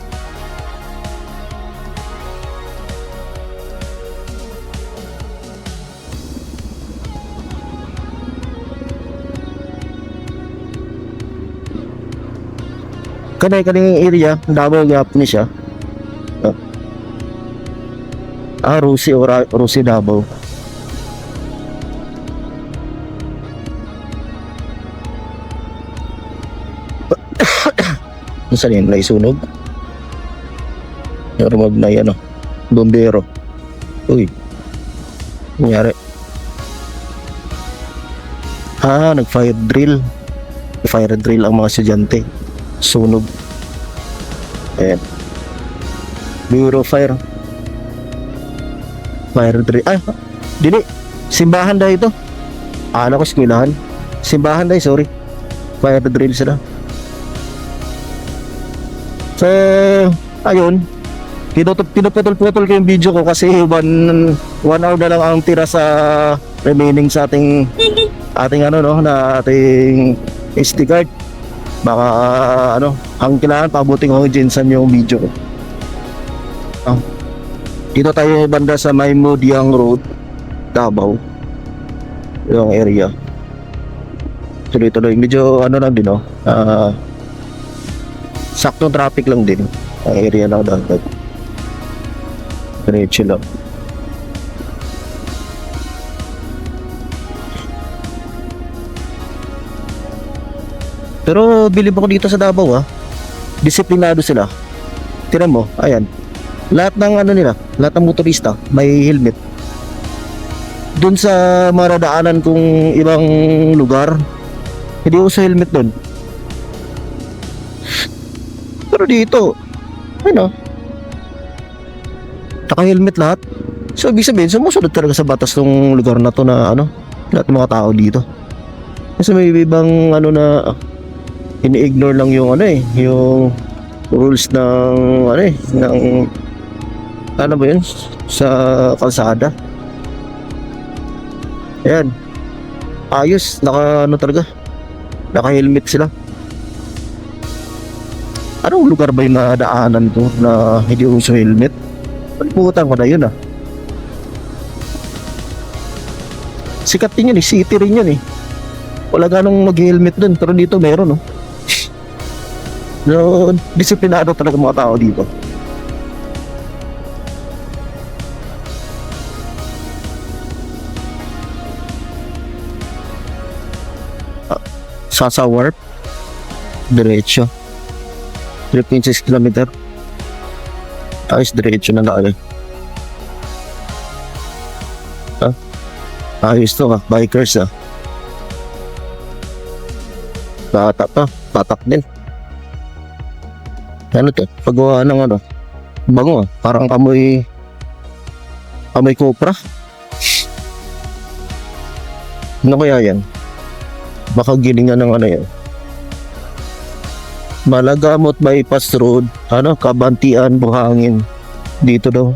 Speaker 1: Kanay area, Davao gapon ni siya. Rusi Davao. Saan yun? Naisunog? Yung na yan, bombero. Uy. Nangyari. Nag-fire drill. Fire drill ang mga estudyante. Sunog. Ayan. Bureau Fire. Fire drill. Dili. Simbahan dahil ito. Ko eskwelahan. Simbahan dahil, sorry. Fire drill sila. So, ayun. Pinuputol-putol ko yung video ko kasi 1 hour na lang ang tira sa remaining sa ating na ating SD card. Baka ang kailangan pabuting ko Jensen yung video ko. Dito tayo banda sa Maymudiang Road, Davao. Yung area. Tuloy-tuloy. Medyo lang din, saktong traffic lang din. Ang area na dagat. Diretso lang. Pero bilib ako dito sa Davao, disiplinado sila. Tingnan mo, ayan. Lahat ng lahat ng motorista may helmet. Doon sa maradaanan kung ibang lugar, hindi uso helmet doon. Pero dito, naka-helmet lahat. So, ibig sabihin, sumusunod talaga sa batas ng lugar na to na lahat ng mga tao dito. Kasi may ibang ini-ignore lang yung yung rules ng ba yun sa kalsada. Ayan, ayos, talaga naka-helmet sila. Anong lugar ba yung nadaanan to na hindi uso helmet? Palimutan ko na yun sikat din yun city rin yun wala ganong mag-helmet dun, pero dito meron So, disiplinado talaga mga tao dito. Sasa Warp. Diretso. 3.6 km. Ayos, diretso na lang. Ayos to bikers Tatak din. Ano to? Paggawa ng ano? Bango ah. Parang amoy kopra. Ano kaya yan? Baka gilingan ng ano yan. Malagamot Bypass Road. Ano? Kabantian, Buhangin. Dito daw.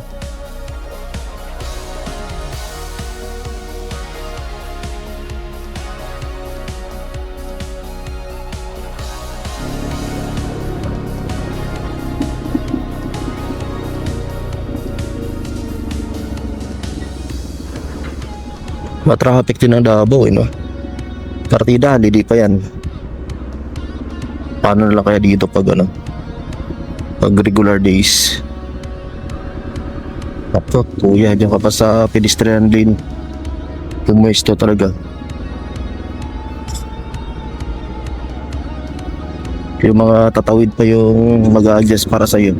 Speaker 1: Matraffic din ang Davao, no? Partida, hindi pa yan. Paano na lang kaya dito pag ano? Pag regular days. Ako, kuya, dyan ka pa sa pedestrian lane. Pumuesto talaga. Yung mga tatawid pa yung mag-a-adjust para sa'yo.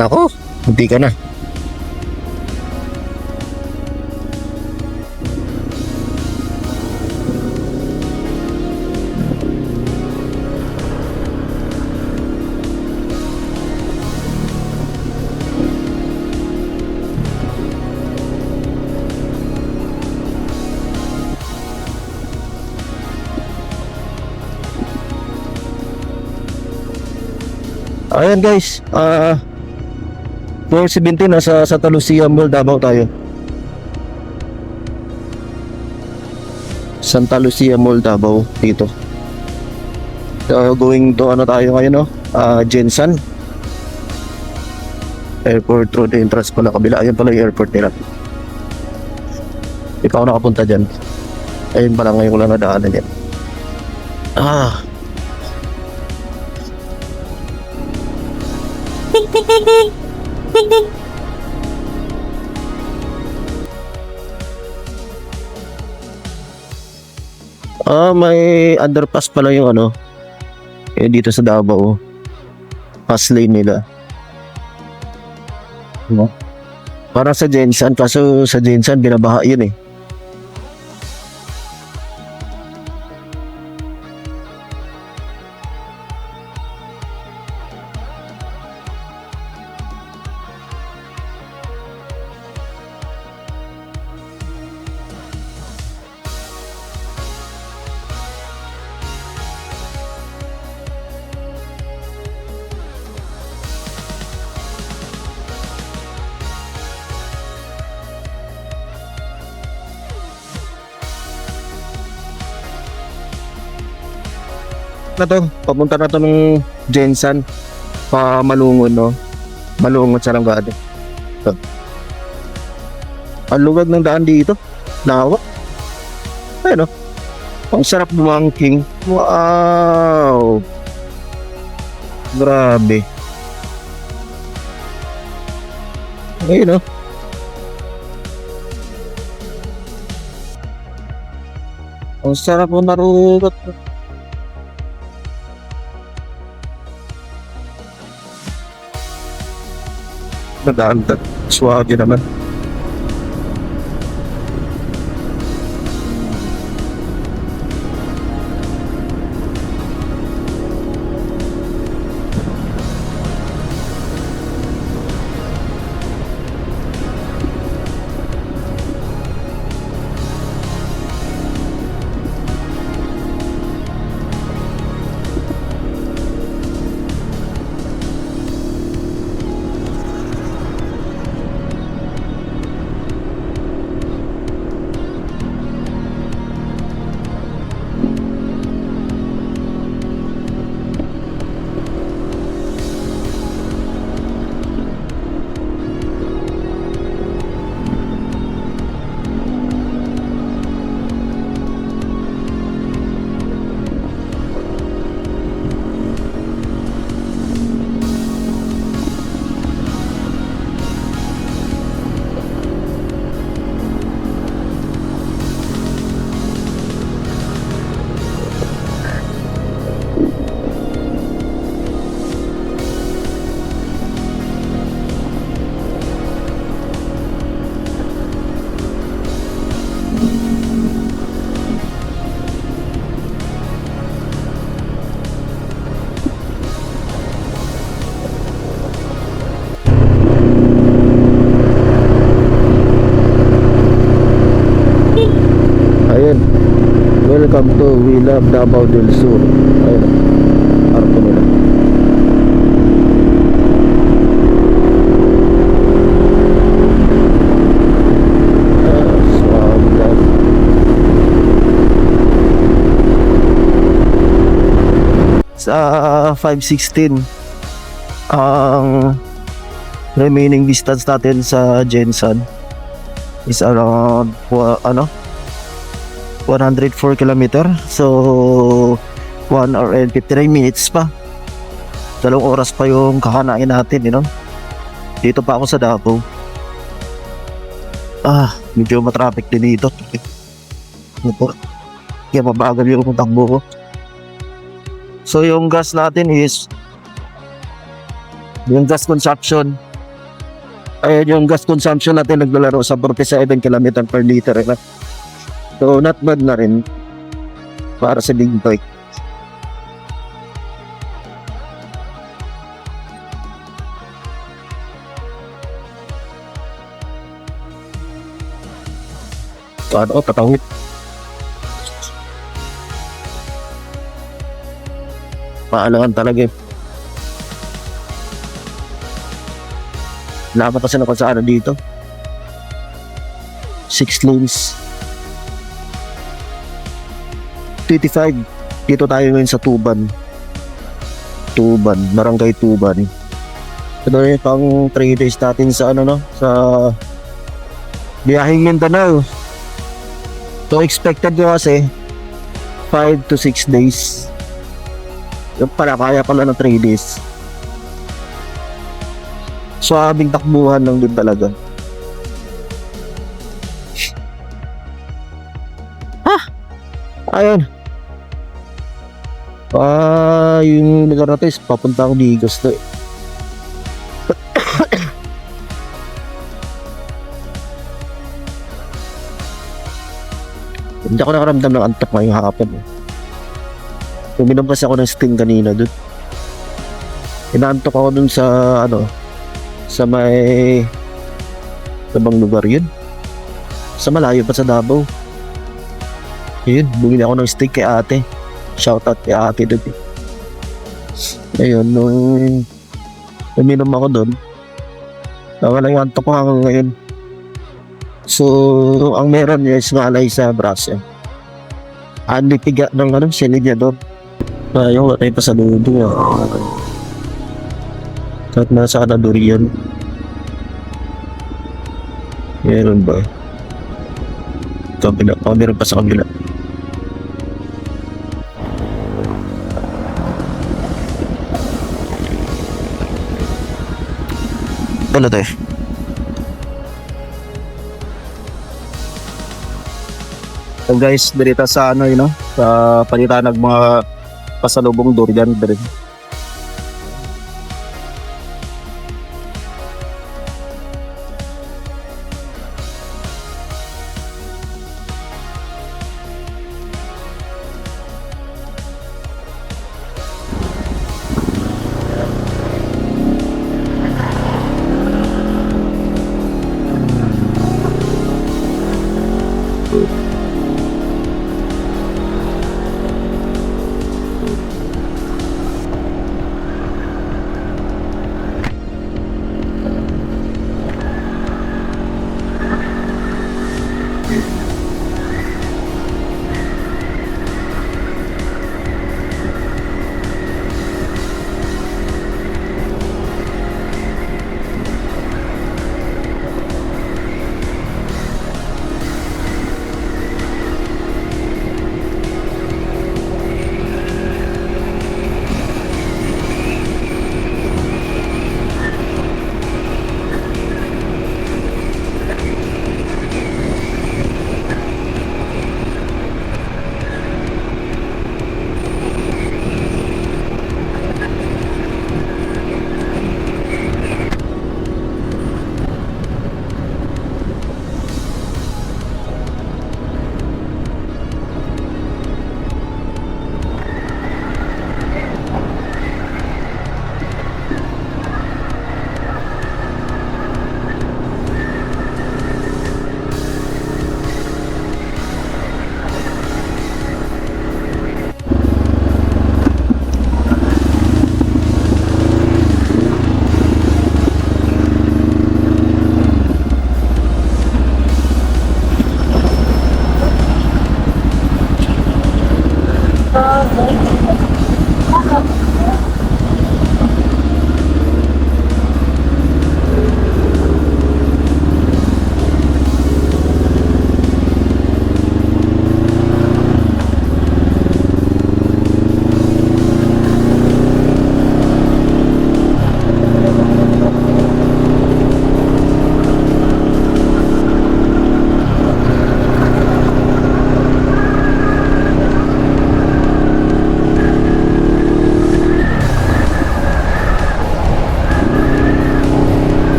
Speaker 1: Nako, hindi ka na. Ayan guys, 4:17 nasa Santa Lucia Mall, Davao tayo. Santa Lucia Mall, Davao, dito. Going to ano tayo ngayon, no? Jensen Airport Road entrance pala kabila. Ayun pala yung airport nila. Ikaw nakapunta dyan. Ayun pala ngayon ko lang nadaanan yan. May underpass pala yung ano. Dito sa Davao. Pass lane nila. No? Para sa Jensen, kaso sa Jensen binabaha yun eh. Na to, papunta na to ng Jensen pa Malungon, no? Malungon sa Langado. So, ang luwag ng daan dito. Lawa. Ayun, no? Ang sarap bumangking. Wow! Grabe. Ayun, no? Ang sarap mo marugot. Nadaan, suwagi naman. Welcome to We Love Davao del Sur. Ayun, arko nila. Swag lang. Sa 5:16 ang remaining distance natin sa Jensan is around 104 kilometer. So 1 hour and 59 minutes pa. 2 oras pa yung kakanain natin, you know. Dito pa ako sa Davao. Medyo matraffic din dito. Kaya mabagal yung takbo ko. So yung gas natin is yung gas consumption. Yung gas consumption natin naglalaro sa 47 km per liter. So not bad na rin para sa big bike. Tatawid. Paalangan talaga eh. Laban kasi na kung saan dito. 6 lanes. 25. Dito tayo ngayon sa Tuban. Barangay Tuban. Ito yung pang 3 days natin sa sa biyaheng Mindanao. So expected ko kasi 5 to 6 days. Yung pala, kaya pala ng 3 days. So aming takbuhan lang din talaga. Ayun. Yung lugar na to is papunta akong Digos to eh. Hindi ako nakaramdam ng antok ngayong hapon eh. Uminom kasi ako ng Sting kanina dun. Inaantok ako dun sa sa may bang lugar yun. Sa malayo pa sa Davao. Yun, bumili ako ng Sting kay ate. Shoutout kay ate dun eh. Ayun, nung uminom ako dun, wala yung antok ko hanggang ngayon. So, ang meron niya is ngalay sa braso. Andi piga ng silid niya doon. Yung watay pa sa ludo niya. Kahit nasa durian. Meron ba? Kabila. Meron pa sa kabila. Ano tayo? So guys, dirita sa sa palitan ng mga pasalubong durian din.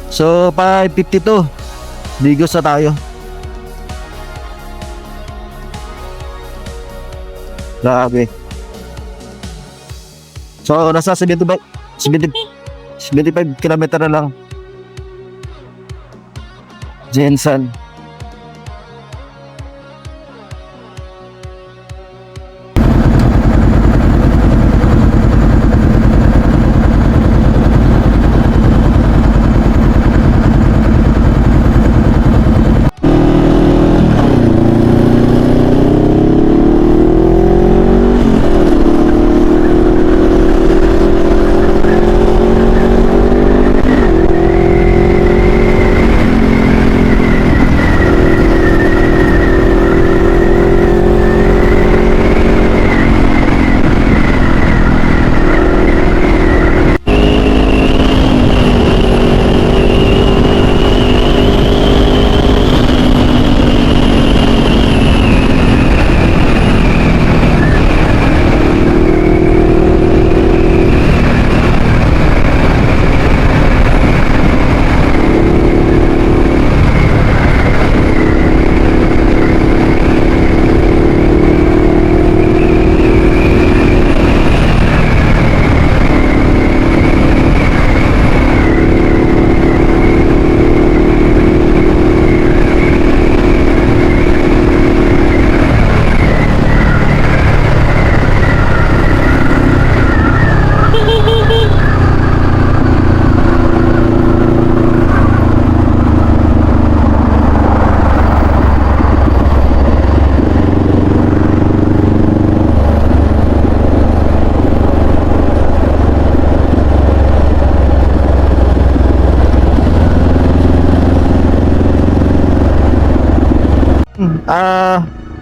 Speaker 1: So 5:52. Bigos na tayo. Grabe. So nasa 75 kilometer na lang. Jensen.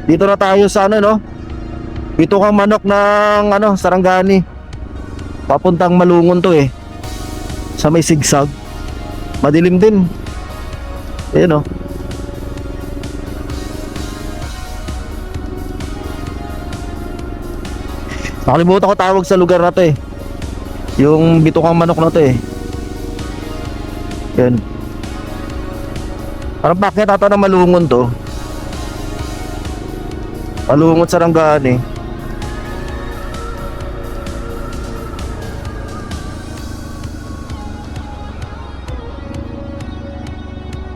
Speaker 1: Dito na tayo sa ano, no? Dito kang manok ng ano, Sarangani. Papuntang Malungon to eh. Sa may sigsag. Madilim din. Ayun, no? Nakalimutan ko tawag sa lugar na to eh. Yung Bitukang Manok na to eh. Yan. Parang bakit ata ng Malungon to? Malungon Sarangani.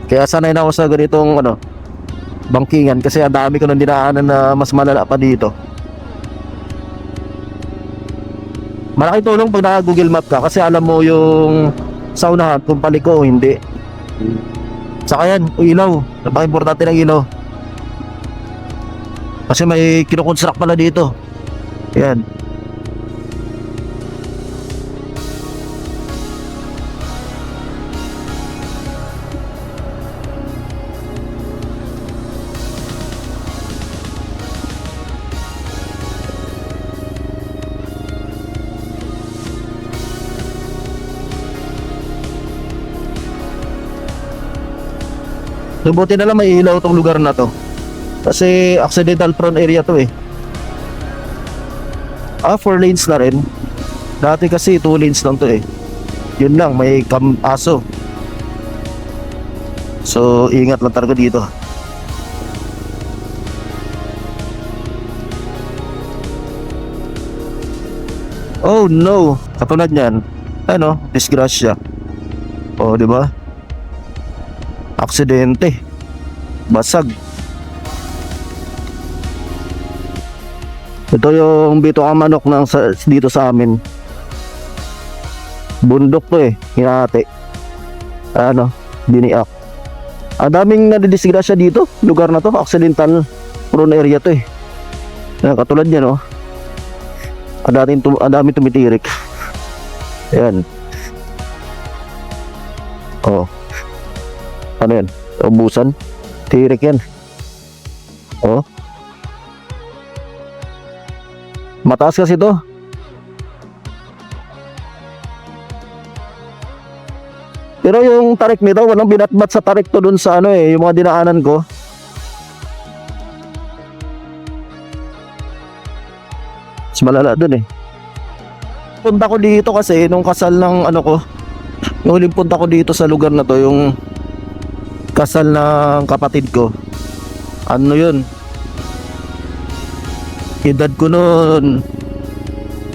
Speaker 1: Kaya sanay na ako sa ganitong ano, bangkingan kasi ang dami ko nang dinaanan na mas malala pa dito. Malaking tulong pag naka-Google Map ka kasi alam mo yung saunahan kung paliko o hindi. Saka yan, ilaw. Napaka-importante ng ilaw. Kasi may kinoconstruct pala dito. Yan. So, buti na lang may ilaw tong lugar na to. Kasi accidental prone area to eh. 4 lanes na rin. Dati kasi 2 lanes lang to eh. Yun lang, may aso. So ingat lang talaga dito. Oh no, katulad niyan. Ano, disgrasya. Oh, di ba? Aksidente. Basag. Ito yung Bitukang Manok dito sa amin. Bundok to eh, hinati. Ano, diniak. Ang daming nadidisgrasya dito, lugar na to, accidental prone area to eh. Katulad yan oh. Ang daming tumitirik. Ayan. Oh. Ano yan? Ubusan? Tirik yan. Oh. Mataas kasi to. Pero yung tarik nito, walang binatbat sa tarik to dun sa ano eh, yung mga dinaanan ko. Mas malala dun eh. Punta ko dito kasi nung kasal ng ano ko, yung huling punta ko dito sa lugar na to, yung kasal ng kapatid ko. Ano yun? Edad ko noon,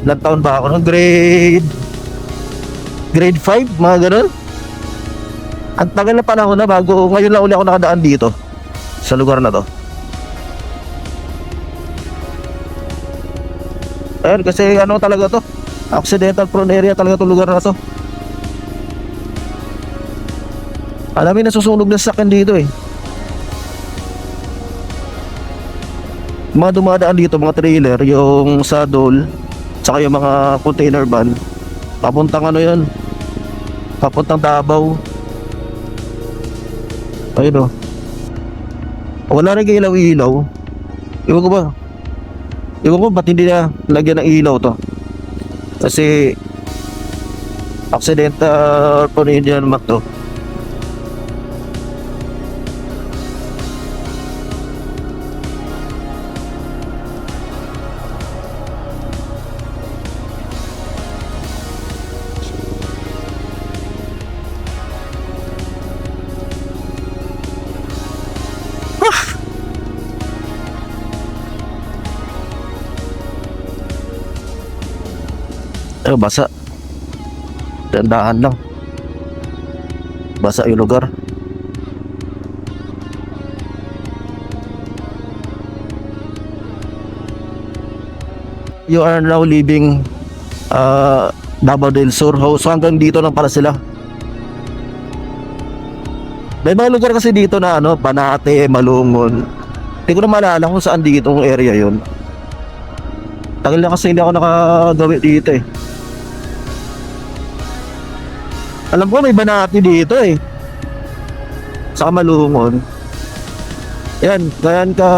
Speaker 1: ilang taon ba ako noon? Grade 5, mga ganun. Ang tagal na panahon na bago, ngayon lang uli ako nakadaan dito sa lugar na to. Ayun, kasi ano talaga to, accidental prone area talaga to lugar na to. Alam mo, nasusunog na sasakyan dito eh. Mga dumadaan dito, mga trailer, yung saddle, tsaka yung mga container van, papuntang ano yun, papuntang Davao. Ayun o. Wala rin ilaw-ilaw. Iwan ko ba? Iwan ko ba't hindi na lagyan ng ilaw to? Kasi accidental po rin yan naman to. Basa. Dandahan lang. Basa yung lugar. You are now leaving Davao del Sur. So hanggang dito lang pala sila. May mga lugar kasi dito na ano, Banate, Malungon. Hindi ko na maalala kung saan dito yung area yun. Tagal na kasi hindi ako nakagawi dito eh. Alam ko may Banati dito eh. Sa Malungon. Yan, ganyan ka.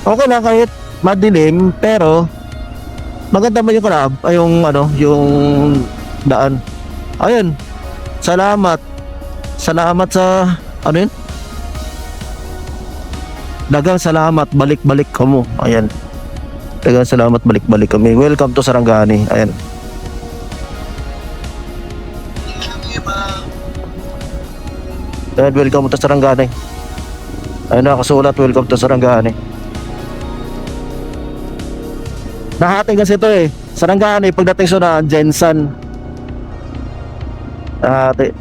Speaker 1: Okay lang kahit madilim, pero maganda ba yung club? Ay yung ano, yung daan. Ayun. Salamat. Salamat sa ano yun? Dagang salamat, balik-balik kamo. Ayan. Dagang salamat, balik-balik kami. Welcome to Sarangani. Ayan. Ayan, welcome to Sarangani. Ayun, nakasulat, welcome to Sarangani. Nahati kasi ito eh. Sarangani, pagdating sa na Jensen. Nahati.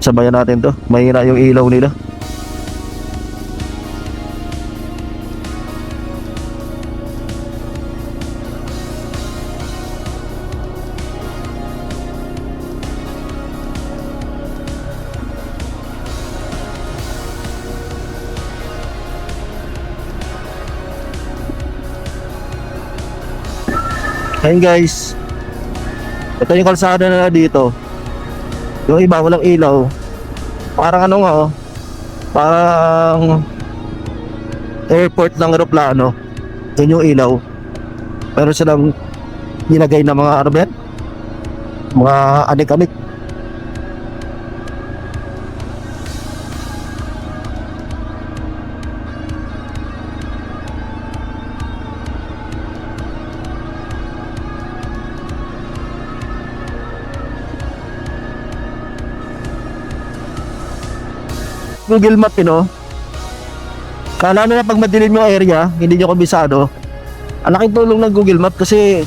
Speaker 1: Sabayan natin to. Mahina yung ilaw nila. Ayun guys, ito yung kalsada na dito. Yung iba walang ilaw. Parang ano nga oh, parang airport ng eroplano. Yun yung ilaw. Pero silang nilagay na mga ano ba yan? Mga anik-anik. Google Map no. Kala na pag madilim yung area, hindi nyo kabisado. Ang laking tulong ng Google Map kasi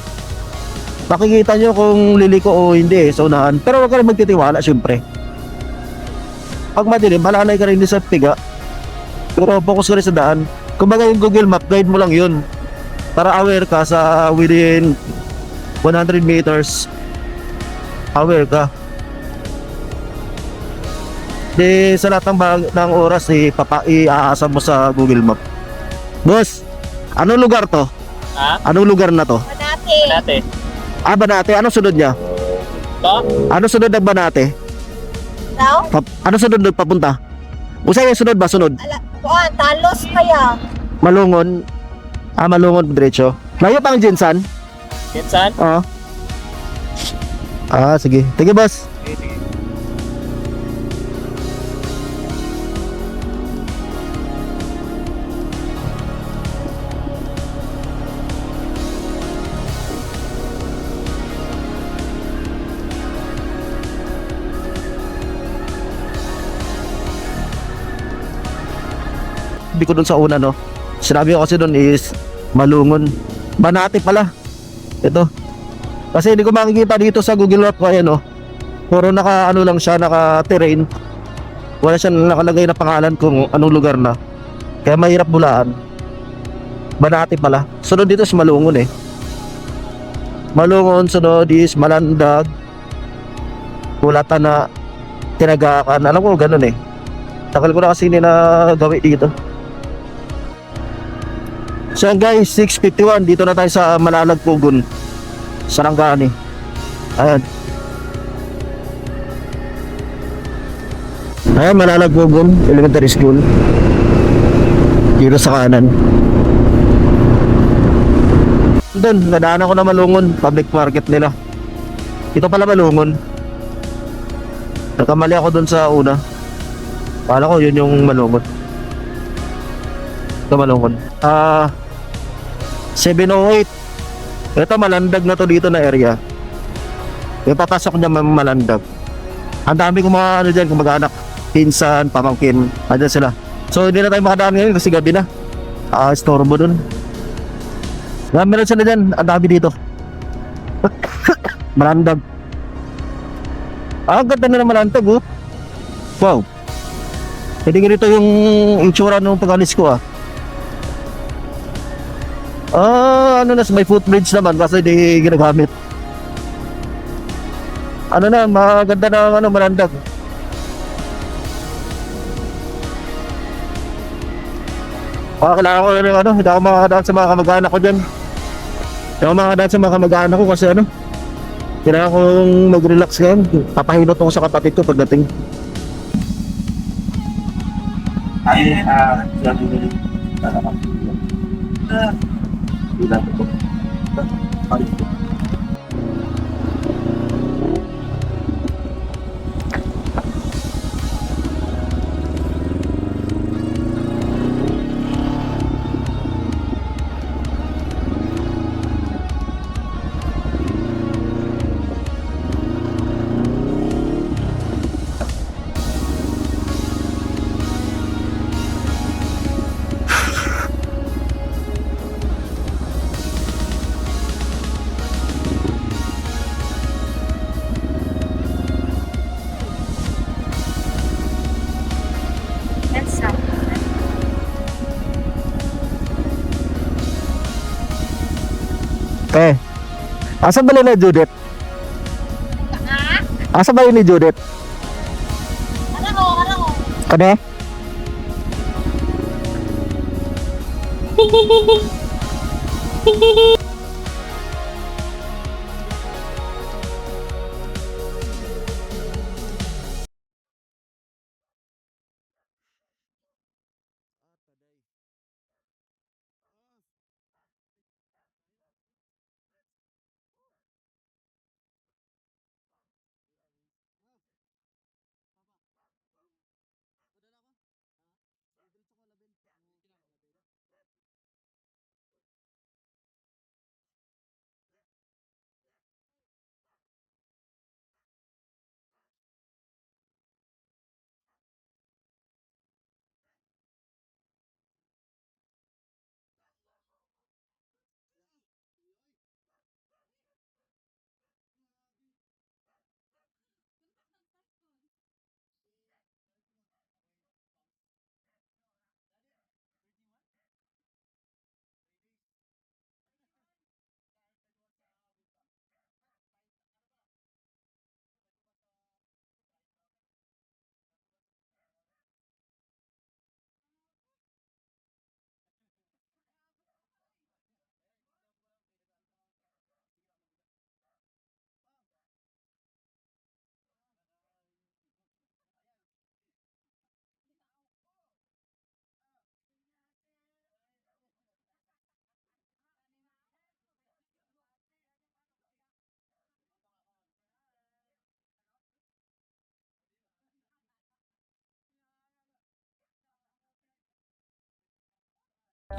Speaker 1: makikita nyo kung liliko o hindi sa unahan. Pero huwag ka rin magtitiwala syempre. Pag madilim, malanay ka rin sa piga. Pero focus ka rin sa daan. Kumbaga yung Google Map, guide mo lang yun. Para aware ka sa within 100 meters. Aware ka. Di sa lahat ng oras iaasa mo sa Google Map. Boss, anong lugar to?
Speaker 3: Ha?
Speaker 1: Anong lugar na to?
Speaker 4: Banate.
Speaker 3: Banate.
Speaker 1: Banate. Anong sunod niya?
Speaker 3: To?
Speaker 1: Anong sunod ng Banate?
Speaker 4: Daw?
Speaker 1: Anong sunod doon papunta? Usay yung sunod ba? Sunod?
Speaker 4: Talos kaya.
Speaker 1: Malungon. Malungon diretso. Layo pa ang Jinsan?
Speaker 3: Jensen?
Speaker 1: Oo. Sige. Sige boss.
Speaker 3: Sige.
Speaker 1: FB ko dun sa una, no? Sinabi ko kasi dun is Malungon. Banati pala. Ito. Kasi hindi ko makikita dito sa Google Map ko, ayan, no? Puro naka ano lang siya, naka terrain. Wala siya nakalagay na pangalan kung anong lugar na. Kaya mahirap bulaan. Banati pala. Sunod dito is Malungon eh. Malungon, sunod is Malandag, Kulatan na Tinagakan. Alam ko ganun eh. Takal ko na kasi gawi dito. So guys, 6:51. Dito na tayo sa Malalagpugon, Sarangani. Ayan. Ayan, Malalagpugon Elementary School. Dito sa kanan. Doon, nadaanan ko na Malungon, public market nila. Ito pala Malungon. Nagkamali ako doon sa una. Kala ko yun yung Malungon. Ito Malungon. 708. Ito Malandag na to dito na area. Yung papasok niya Malandag. Ang dami kong mga ano dyan, kumag-anak, pinsan, pamangkin, andyan sila. So hindi na tayo makadaan ngayon kasi gabi na. Istorbo dun. Meron sila dyan, ang dami dito. Malandag. Ang ganda na ng Malandag, oh. Wow. Hindi ganito yung itsura nung pag-alis ko, ah. Ano na, may footbridge naman kasi hindi ginagamit. Ano na, maganda na ano, Malandag. Kailangan ko rin ano, hindi ako makakadaan sa mga kamag-anak ko dyan. Hindi ako makakadaan sa mga kamag-anak ko kasi ano, kailangan kong mag-relax ngayon. Papahilot ako sa kapatid ko pagdating. Ay, sabi nila,
Speaker 4: That's up.
Speaker 1: Asa ba ni Judith? Asa ba ni Judith?
Speaker 4: Ano ko?
Speaker 1: Kade?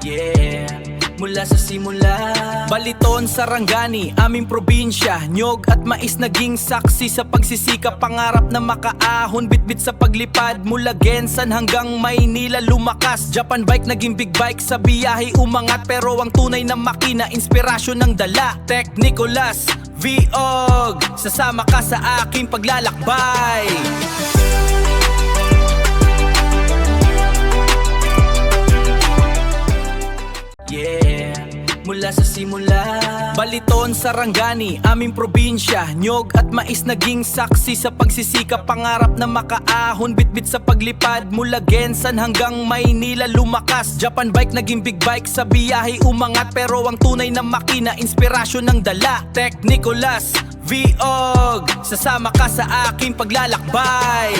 Speaker 5: Yeah, mula sa simula. Baliton, Sarangani, aming probinsya. Nyog at mais naging saksi sa pagsisikap. Pangarap na makaahon, bitbit sa paglipad. Mula Gensan hanggang Maynila lumakas. Japan bike naging big bike, sa biyahe umangat. Pero ang tunay na makina, inspirasyon ng dala. Tech Nicolas, Viog, sasama ka sa aking paglalakbay. Yeah, mula sa simula. Baliton, Sarangani, aming probinsya. Nyog at mais naging saksi sa pagsisikap. Pangarap na makaahon, bitbit sa paglipad. Mula Gensan hanggang Maynila lumakas. Japan bike naging big bike, sa biyahe umangat. Pero ang tunay na makina, inspirasyon ng dala. Tech Nicolas, Viog, sasama ka sa aking paglalakbay.